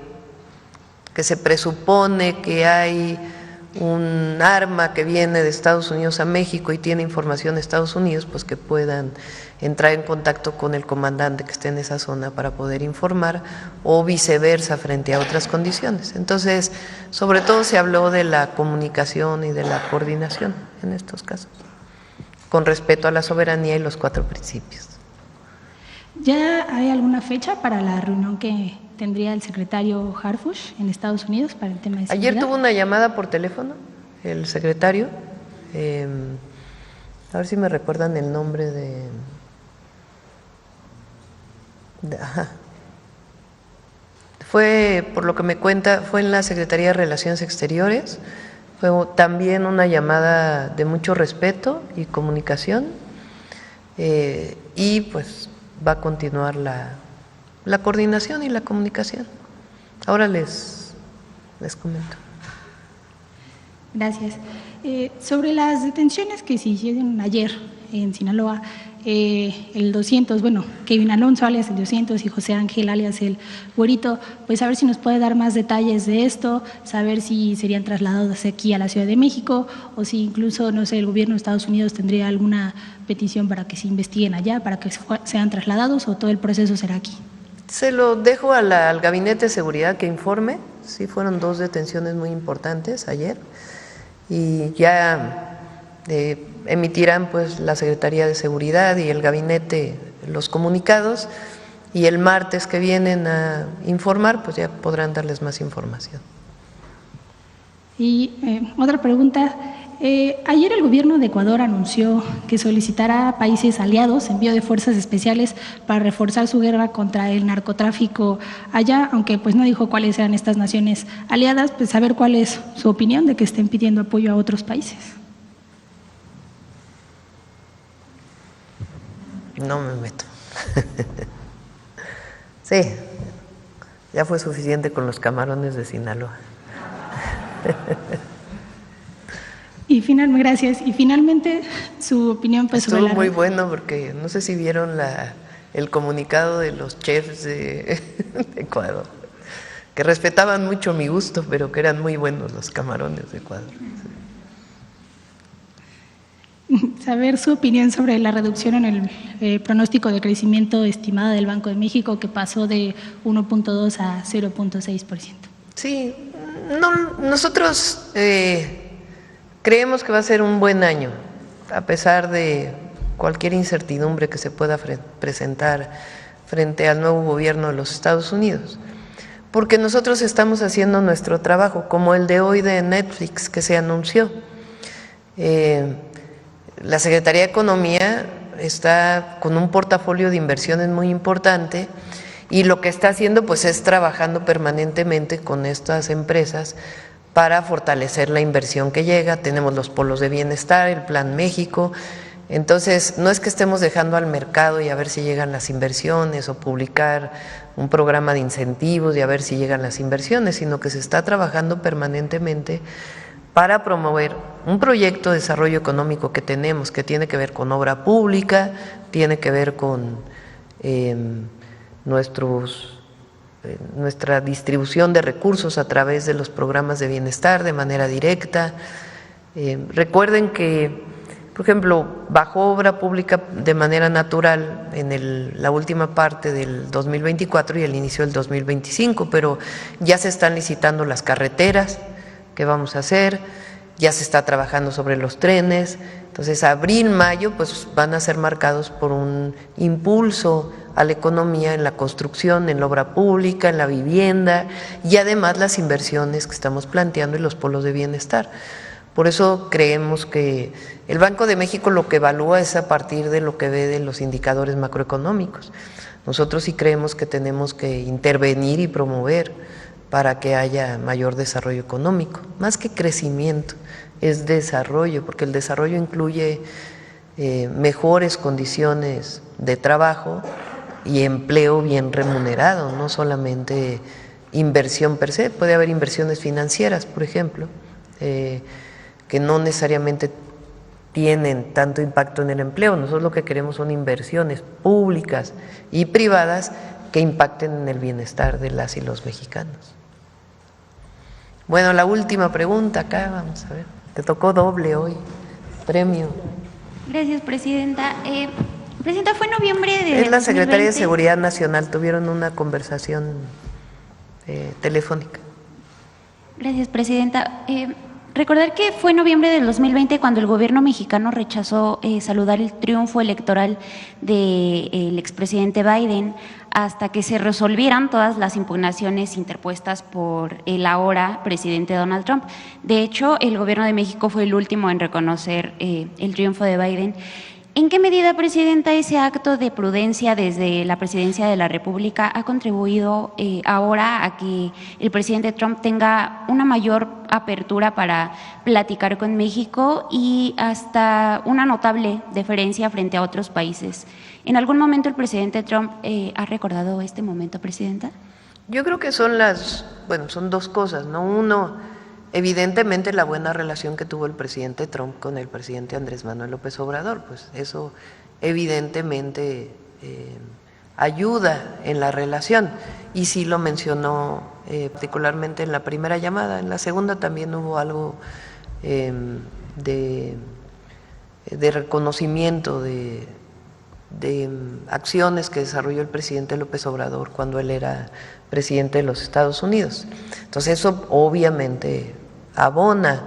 que se presupone que hay un arma que viene de Estados Unidos a México y tiene información de Estados Unidos, pues que puedan entrar en contacto con el comandante que esté en esa zona para poder informar, o viceversa frente a otras condiciones. Entonces, sobre todo se habló de la comunicación y de la coordinación en estos casos, con respeto a la soberanía y los 4 principios. ¿Ya hay alguna fecha para la reunión que tendría el secretario Harfush en Estados Unidos para el tema de seguridad? Ayer tuvo una llamada por teléfono el secretario, a ver si me recuerdan el nombre fue, por lo que me cuenta, fue en la Secretaría de Relaciones Exteriores. Fue también una llamada de mucho respeto y comunicación, y pues va a continuar la coordinación y la comunicación. Ahora les comento. Gracias. Sobre las detenciones que se hicieron ayer en Sinaloa, el 200, bueno, Kevin Alonso alias el 200 y José Ángel alias el Güerito, pues a ver si nos puede dar más detalles de esto, saber si serían trasladados aquí a la Ciudad de México o si incluso, no sé, el gobierno de Estados Unidos tendría alguna petición para que se investiguen allá, para que sean trasladados, o todo el proceso será aquí. Se lo dejo al Gabinete de Seguridad que informe. Sí, fueron 2 detenciones muy importantes ayer y ya emitirán pues la Secretaría de Seguridad y el Gabinete los comunicados, y el martes que vienen a informar pues ya podrán darles más información. Y otra pregunta, Ayer el gobierno de Ecuador anunció que solicitará a países aliados envío de fuerzas especiales para reforzar su guerra contra el narcotráfico allá, aunque pues no dijo cuáles eran estas naciones aliadas, pues saber cuál es su opinión de que estén pidiendo apoyo a otros países. No me meto. Sí, ya fue suficiente con los camarones de Sinaloa. Gracias. Y finalmente, su opinión pues, estuvo muy bueno porque no sé si vieron el comunicado de los chefs de Ecuador, que respetaban mucho mi gusto, pero que eran muy buenos los camarones de Ecuador. Saber su opinión sobre la reducción en el pronóstico de crecimiento estimado del Banco de México, que pasó de 1.2 a 0.6%. Sí, nosotros creemos que va a ser un buen año, a pesar de cualquier incertidumbre que se pueda presentar frente al nuevo gobierno de los Estados Unidos, porque nosotros estamos haciendo nuestro trabajo, como el de hoy de Netflix que se anunció. La Secretaría de Economía está con un portafolio de inversiones muy importante y lo que está haciendo pues es trabajando permanentemente con estas empresas para fortalecer la inversión que llega. Tenemos los polos de bienestar, el Plan México. Entonces, no es que estemos dejando al mercado y a ver si llegan las inversiones o publicar un programa de incentivos y a ver si llegan las inversiones, sino que se está trabajando permanentemente para promover un proyecto de desarrollo económico que tenemos, que tiene que ver con obra pública, tiene que ver con nuestra distribución de recursos a través de los programas de bienestar de manera directa. Recuerden que, por ejemplo, bajó obra pública de manera natural en la última parte del 2024 y el inicio del 2025, pero ya se están licitando las carreteras que vamos a hacer, ya se está trabajando sobre los trenes. Entonces, abril, mayo, pues van a ser marcados por un impulso a la economía en la construcción, en la obra pública, en la vivienda y además las inversiones que estamos planteando y los polos de bienestar. Por eso creemos que el Banco de México lo que evalúa es a partir de lo que ve de los indicadores macroeconómicos. Nosotros sí creemos que tenemos que intervenir y promover para que haya mayor desarrollo económico, más que crecimiento, es desarrollo, porque el desarrollo incluye mejores condiciones de trabajo y empleo bien remunerado, no solamente inversión per se. Puede haber inversiones financieras, por ejemplo, que no necesariamente tienen tanto impacto en el empleo. Nosotros lo que queremos son inversiones públicas y privadas que impacten en el bienestar de las y los mexicanos. Bueno, la última pregunta acá, vamos a ver. Te tocó doble hoy, premio. Gracias, Presidenta. Presidenta, fue en noviembre de Es la 2020. Secretaría de Seguridad Nacional, tuvieron una conversación telefónica. Gracias, Presidenta. Recordar que fue en noviembre del 2020 cuando el gobierno mexicano rechazó saludar el triunfo electoral del expresidente Biden hasta que se resolvieran todas las impugnaciones interpuestas por el ahora presidente Donald Trump. De hecho, el gobierno de México fue el último en reconocer el triunfo de Biden. ¿En qué medida, Presidenta, ese acto de prudencia desde la Presidencia de la República ha contribuido ahora a que el presidente Trump tenga una mayor apertura para platicar con México y hasta una notable deferencia frente a otros países? ¿En algún momento el presidente Trump ha recordado este momento, Presidenta? Yo creo que son dos cosas, ¿no? Uno, evidentemente la buena relación que tuvo el presidente Trump con el presidente Andrés Manuel López Obrador, pues eso evidentemente ayuda en la relación, y sí lo mencionó particularmente en la primera llamada. En la segunda también hubo algo de reconocimiento de acciones que desarrolló el presidente López Obrador cuando él era presidente de los Estados Unidos. Entonces eso obviamente abona.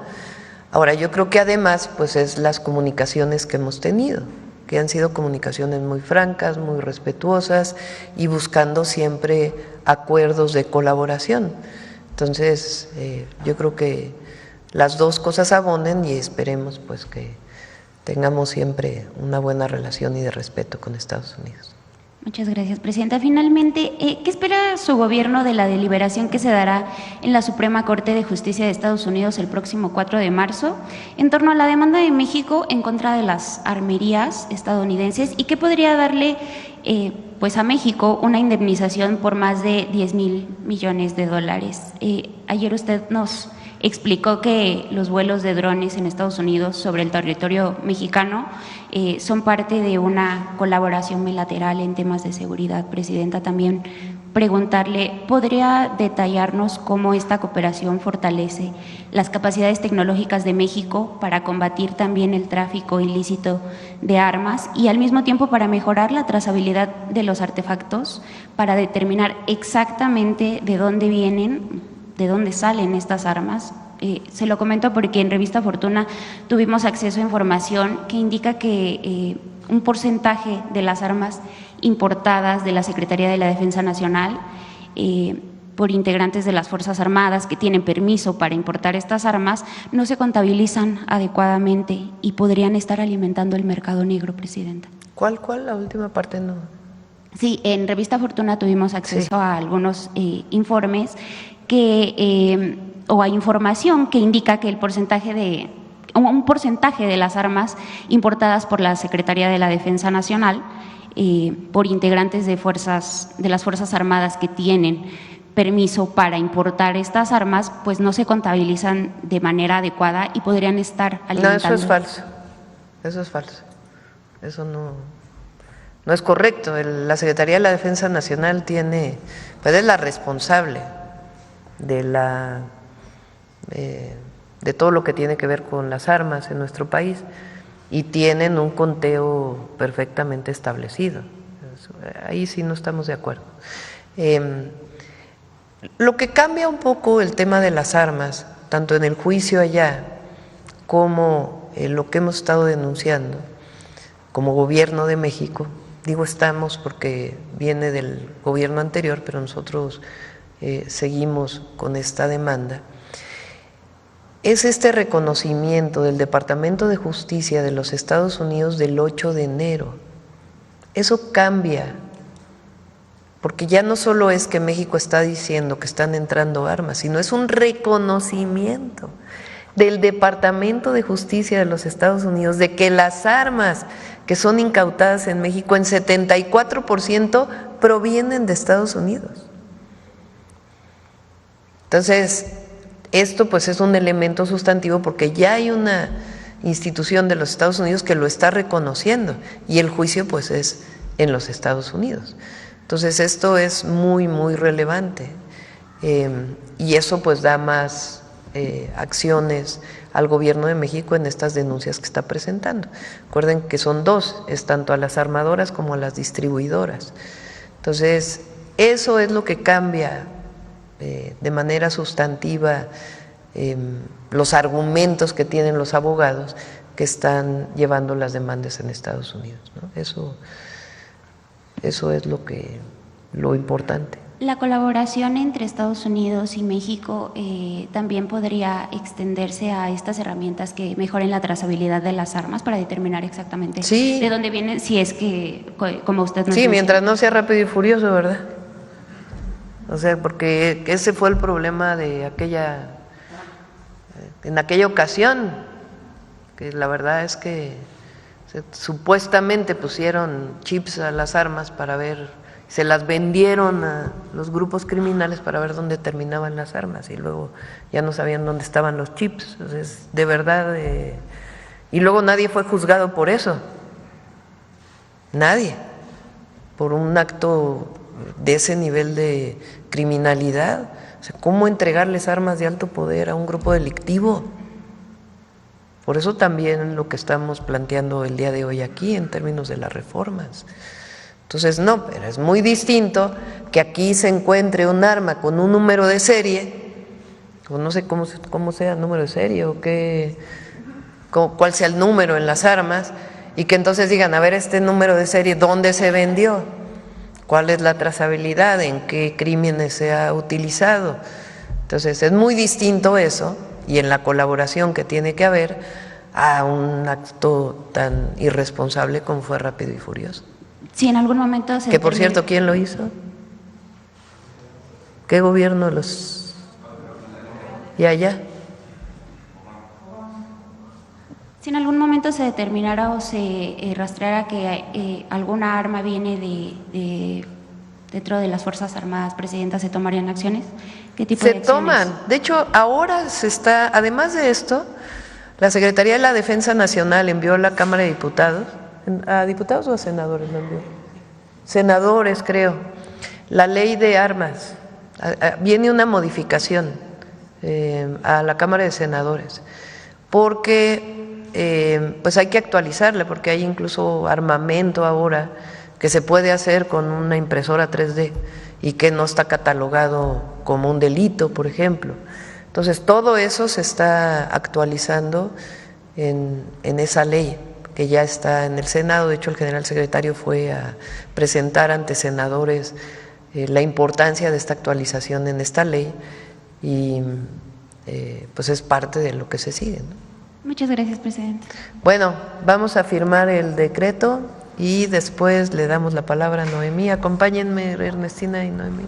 Ahora, yo creo que además pues es las comunicaciones que hemos tenido, que han sido comunicaciones muy francas, muy respetuosas y buscando siempre acuerdos de colaboración. Entonces yo creo que las dos cosas abonen y esperemos pues que tengamos siempre una buena relación y de respeto con Estados Unidos. Muchas gracias, Presidenta. Finalmente, ¿qué espera su gobierno de la deliberación que se dará en la Suprema Corte de Justicia de Estados Unidos el próximo 4 de marzo en torno a la demanda de México en contra de las armerías estadounidenses y qué podría darle pues a México una indemnización por más de 10,000 millones de dólares? Ayer usted nos explicó que los vuelos de drones en Estados Unidos sobre el territorio mexicano son parte de una colaboración bilateral en temas de seguridad. Presidenta, también preguntarle, ¿podría detallarnos cómo esta cooperación fortalece las capacidades tecnológicas de México para combatir también el tráfico ilícito de armas y al mismo tiempo para mejorar la trazabilidad de los artefactos, para determinar exactamente de dónde vienen, de dónde salen estas armas? Se lo comento porque en Revista Fortuna tuvimos acceso a información que indica que un porcentaje de las armas importadas de la Secretaría de la Defensa Nacional por integrantes de las Fuerzas Armadas que tienen permiso para importar estas armas no se contabilizan adecuadamente y podrían estar alimentando el mercado negro, Presidenta. ¿Cuál? La última parte no. Sí, en Revista Fortuna tuvimos acceso a algunos informes que o a información que indica que un porcentaje de las armas importadas por la Secretaría de la Defensa Nacional por integrantes de las Fuerzas Armadas que tienen permiso para importar estas armas, pues no se contabilizan de manera adecuada y podrían estar alimentando. No, eso es falso. Eso no es correcto. La Secretaría de la Defensa Nacional pues es la responsable de todo lo que tiene que ver con las armas en nuestro país y tienen un conteo perfectamente establecido. Ahí sí no estamos de acuerdo. Lo que cambia un poco el tema de las armas, tanto en el juicio allá como lo que hemos estado denunciando como gobierno de México, digo estamos porque viene del gobierno anterior, pero nosotros seguimos con esta demanda, es este reconocimiento del Departamento de Justicia de los Estados Unidos del 8 de enero. Eso cambia, porque ya no solo es que México está diciendo que están entrando armas, sino es un reconocimiento del Departamento de Justicia de los Estados Unidos de que las armas que son incautadas en México en 74% provienen de Estados Unidos. Entonces, esto pues es un elemento sustantivo porque ya hay una institución de los Estados Unidos que lo está reconociendo y el juicio pues es en los Estados Unidos. Entonces esto es muy, muy relevante y eso pues da más acciones al gobierno de México en estas denuncias que está presentando. Recuerden que son dos, es tanto a las armadoras como a las distribuidoras. Entonces, eso es lo que cambia de manera sustantiva los argumentos que tienen los abogados que están llevando las demandas en Estados Unidos, ¿no? Eso es lo importante. La colaboración entre Estados Unidos y México también podría extenderse a estas herramientas que mejoren la trazabilidad de las armas para determinar exactamente de dónde vienen, si es que, como usted nos dice. Mientras no sea rápido y furioso, ¿verdad? O sea, porque ese fue el problema de en aquella ocasión, que la verdad es que supuestamente pusieron chips a las armas para ver, se las vendieron a los grupos criminales para ver dónde terminaban las armas y luego ya no sabían dónde estaban los chips. Entonces, de verdad, y luego nadie fue juzgado por eso, nadie, por un acto de ese nivel de criminalidad. O sea, ¿cómo entregarles armas de alto poder a un grupo delictivo? Por eso también lo que estamos planteando el día de hoy aquí en términos de las reformas. Entonces, no, pero es muy distinto que aquí se encuentre un arma con un número de serie, o no sé cómo sea el número de serie, o cuál sea el número en las armas, y que entonces digan, a ver, este número de serie, ¿dónde se vendió? ¿Cuál es la trazabilidad? ¿En qué crímenes se ha utilizado? Entonces, es muy distinto eso y en la colaboración que tiene que haber a un acto tan irresponsable como fue Rápido y Furioso. Si en algún momento se... Que por cierto, ¿quién lo hizo? ¿Qué gobierno los...? ¿Y allá? Si en algún momento se determinara o se rastreara que alguna arma viene dentro de las Fuerzas Armadas, Presidenta, ¿se tomarían acciones? ¿Qué tipo de acciones? Se toman. De hecho, ahora se está, además de esto, la Secretaría de la Defensa Nacional envió a la Cámara de Diputados, ¿a diputados o a senadores lo envió? Senadores, creo, la ley de armas. Viene una modificación a la Cámara de Senadores, porque pues hay que actualizarla, porque hay incluso armamento ahora que se puede hacer con una impresora 3D y que no está catalogado como un delito, por ejemplo. Entonces, todo eso se está actualizando en esa ley que ya está en el Senado. De hecho, el general secretario fue a presentar ante senadores la importancia de esta actualización en esta ley y pues es parte de lo que se sigue, ¿no? Muchas gracias, Presidente. Bueno, vamos a firmar el decreto y después le damos la palabra a Noemí. Acompáñenme, Ernestina y Noemí.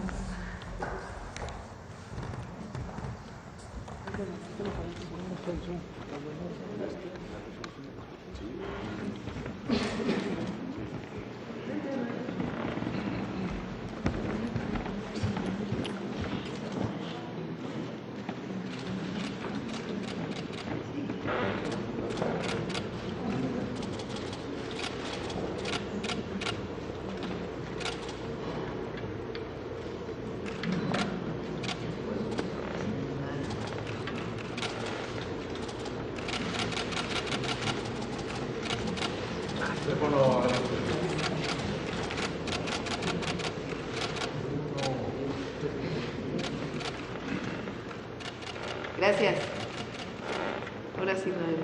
Gracias. Ahora sí, Noemí.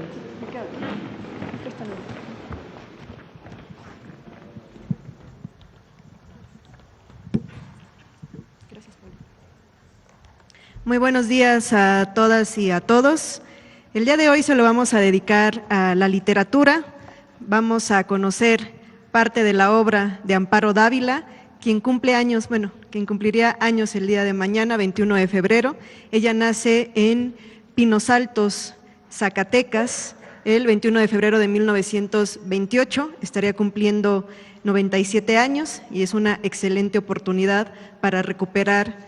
Muy buenos días a todas y a todos. El día de hoy se lo vamos a dedicar a la literatura. Vamos a conocer parte de la obra de Amparo Dávila, quien cumple años, quien cumpliría años el día de mañana, 21 de febrero. Ella nace en Pinos Altos, Zacatecas, el 21 de febrero de 1928. Estaría cumpliendo 97 años y es una excelente oportunidad para recuperar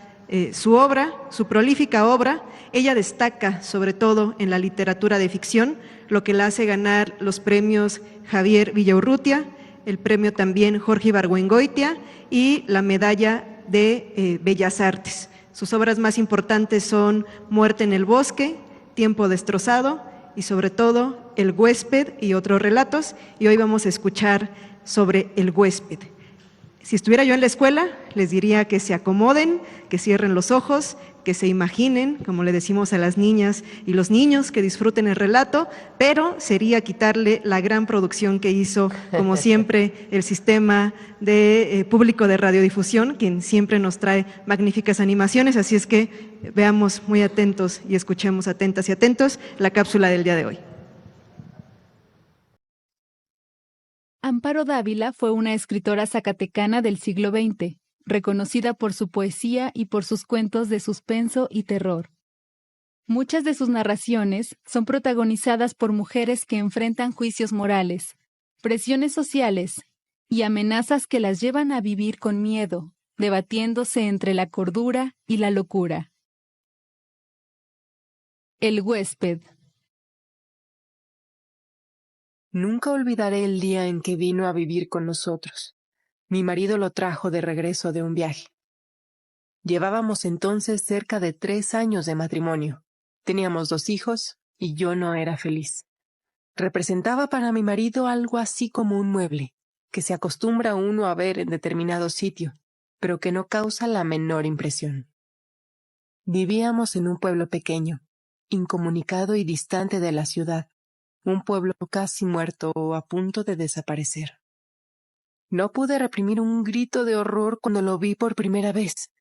su obra, su prolífica obra. Ella destaca sobre todo en la literatura de ficción, lo que la hace ganar los premios Javier Villaurrutia, el premio también Jorge Ibargüengoitia y la medalla de Bellas Artes. Sus obras más importantes son Muerte en el bosque, Tiempo destrozado y sobre todo El huésped y otros relatos, y hoy vamos a escuchar sobre El huésped. Si estuviera yo en la escuela, les diría que se acomoden, que cierren los ojos, que se imaginen, como le decimos a las niñas y los niños, que disfruten el relato, pero sería quitarle la gran producción que hizo, como siempre, el sistema de público de radiodifusión, quien siempre nos trae magníficas animaciones, así es que veamos muy atentos y escuchemos atentas y atentos la cápsula del día de hoy. Amparo Dávila fue una escritora zacatecana del siglo XX, reconocida por su poesía y por sus cuentos de suspenso y terror. Muchas de sus narraciones son protagonizadas por mujeres que enfrentan juicios morales, presiones sociales y amenazas que las llevan a vivir con miedo, debatiéndose entre la cordura y la locura. El huésped. Nunca olvidaré el día en que vino a vivir con nosotros. Mi marido lo trajo de regreso de un viaje. Llevábamos entonces cerca de 3 años de matrimonio. Teníamos 2 hijos y yo no era feliz. Representaba para mi marido algo así como un mueble, que se acostumbra uno a ver en determinado sitio, pero que no causa la menor impresión. Vivíamos en un pueblo pequeño, incomunicado y distante de la ciudad. Un pueblo casi muerto o a punto de desaparecer. No pude reprimir un grito de horror cuando lo vi por primera vez.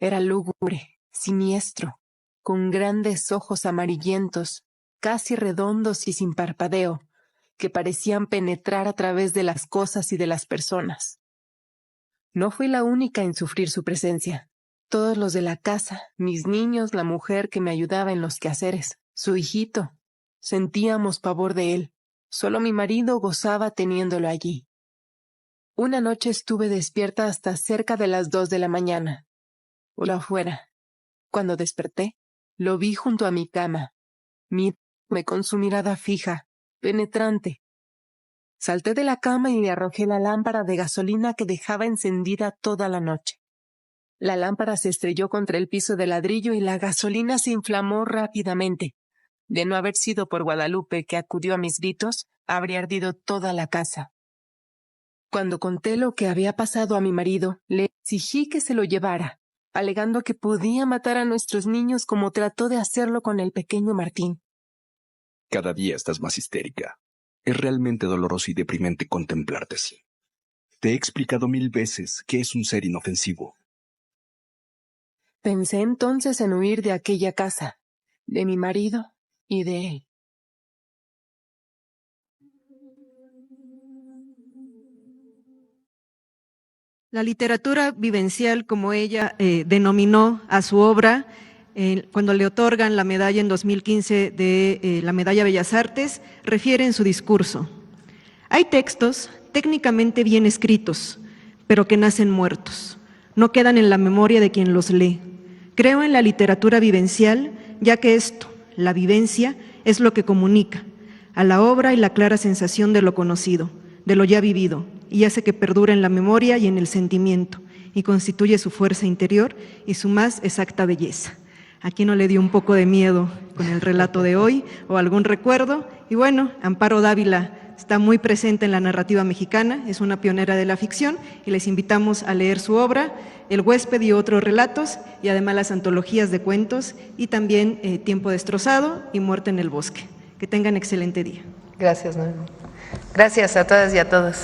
Era lúgubre, siniestro, con grandes ojos amarillentos, casi redondos y sin parpadeo, que parecían penetrar a través de las cosas y de las personas. No fui la única en sufrir su presencia. Todos los de la casa, mis niños, la mujer que me ayudaba en los quehaceres, su hijito, sentíamos pavor de él. Solo mi marido gozaba teniéndolo allí. Una noche estuve despierta hasta cerca de las 2 de la mañana. Voló afuera. Cuando desperté, lo vi junto a mi cama. Mirándome con su mirada fija, penetrante. Salté de la cama y le arrojé la lámpara de gasolina que dejaba encendida toda la noche. La lámpara se estrelló contra el piso de ladrillo y la gasolina se inflamó rápidamente. De no haber sido por Guadalupe, que acudió a mis gritos, habría ardido toda la casa. Cuando conté lo que había pasado a mi marido, le exigí que se lo llevara, alegando que podía matar a nuestros niños como trató de hacerlo con el pequeño Martín. Cada día estás más histérica. Es realmente doloroso y deprimente contemplarte así. Te he explicado 1000 veces que es un ser inofensivo. Pensé entonces en huir de aquella casa, de mi marido y de él. La literatura vivencial, como ella denominó a su obra, cuando le otorgan la medalla en 2015 de la Medalla Bellas Artes, refiere en su discurso: hay textos técnicamente bien escritos, pero que nacen muertos, no quedan en la memoria de quien los lee. Creo en la literatura vivencial, ya que esto, la vivencia, es lo que comunica a la obra y la clara sensación de lo conocido, de lo ya vivido, y hace que perdure en la memoria y en el sentimiento, y constituye su fuerza interior y su más exacta belleza. ¿A quién no le dio un poco de miedo con el relato de hoy o algún recuerdo? Y bueno, Amparo Dávila está muy presente en la narrativa mexicana, es una pionera de la ficción y les invitamos a leer su obra, El huésped y otros relatos, y además las antologías de cuentos y también Tiempo destrozado y Muerte en el bosque. Que tengan excelente día. Gracias, Noemí. Gracias a todas y a todos.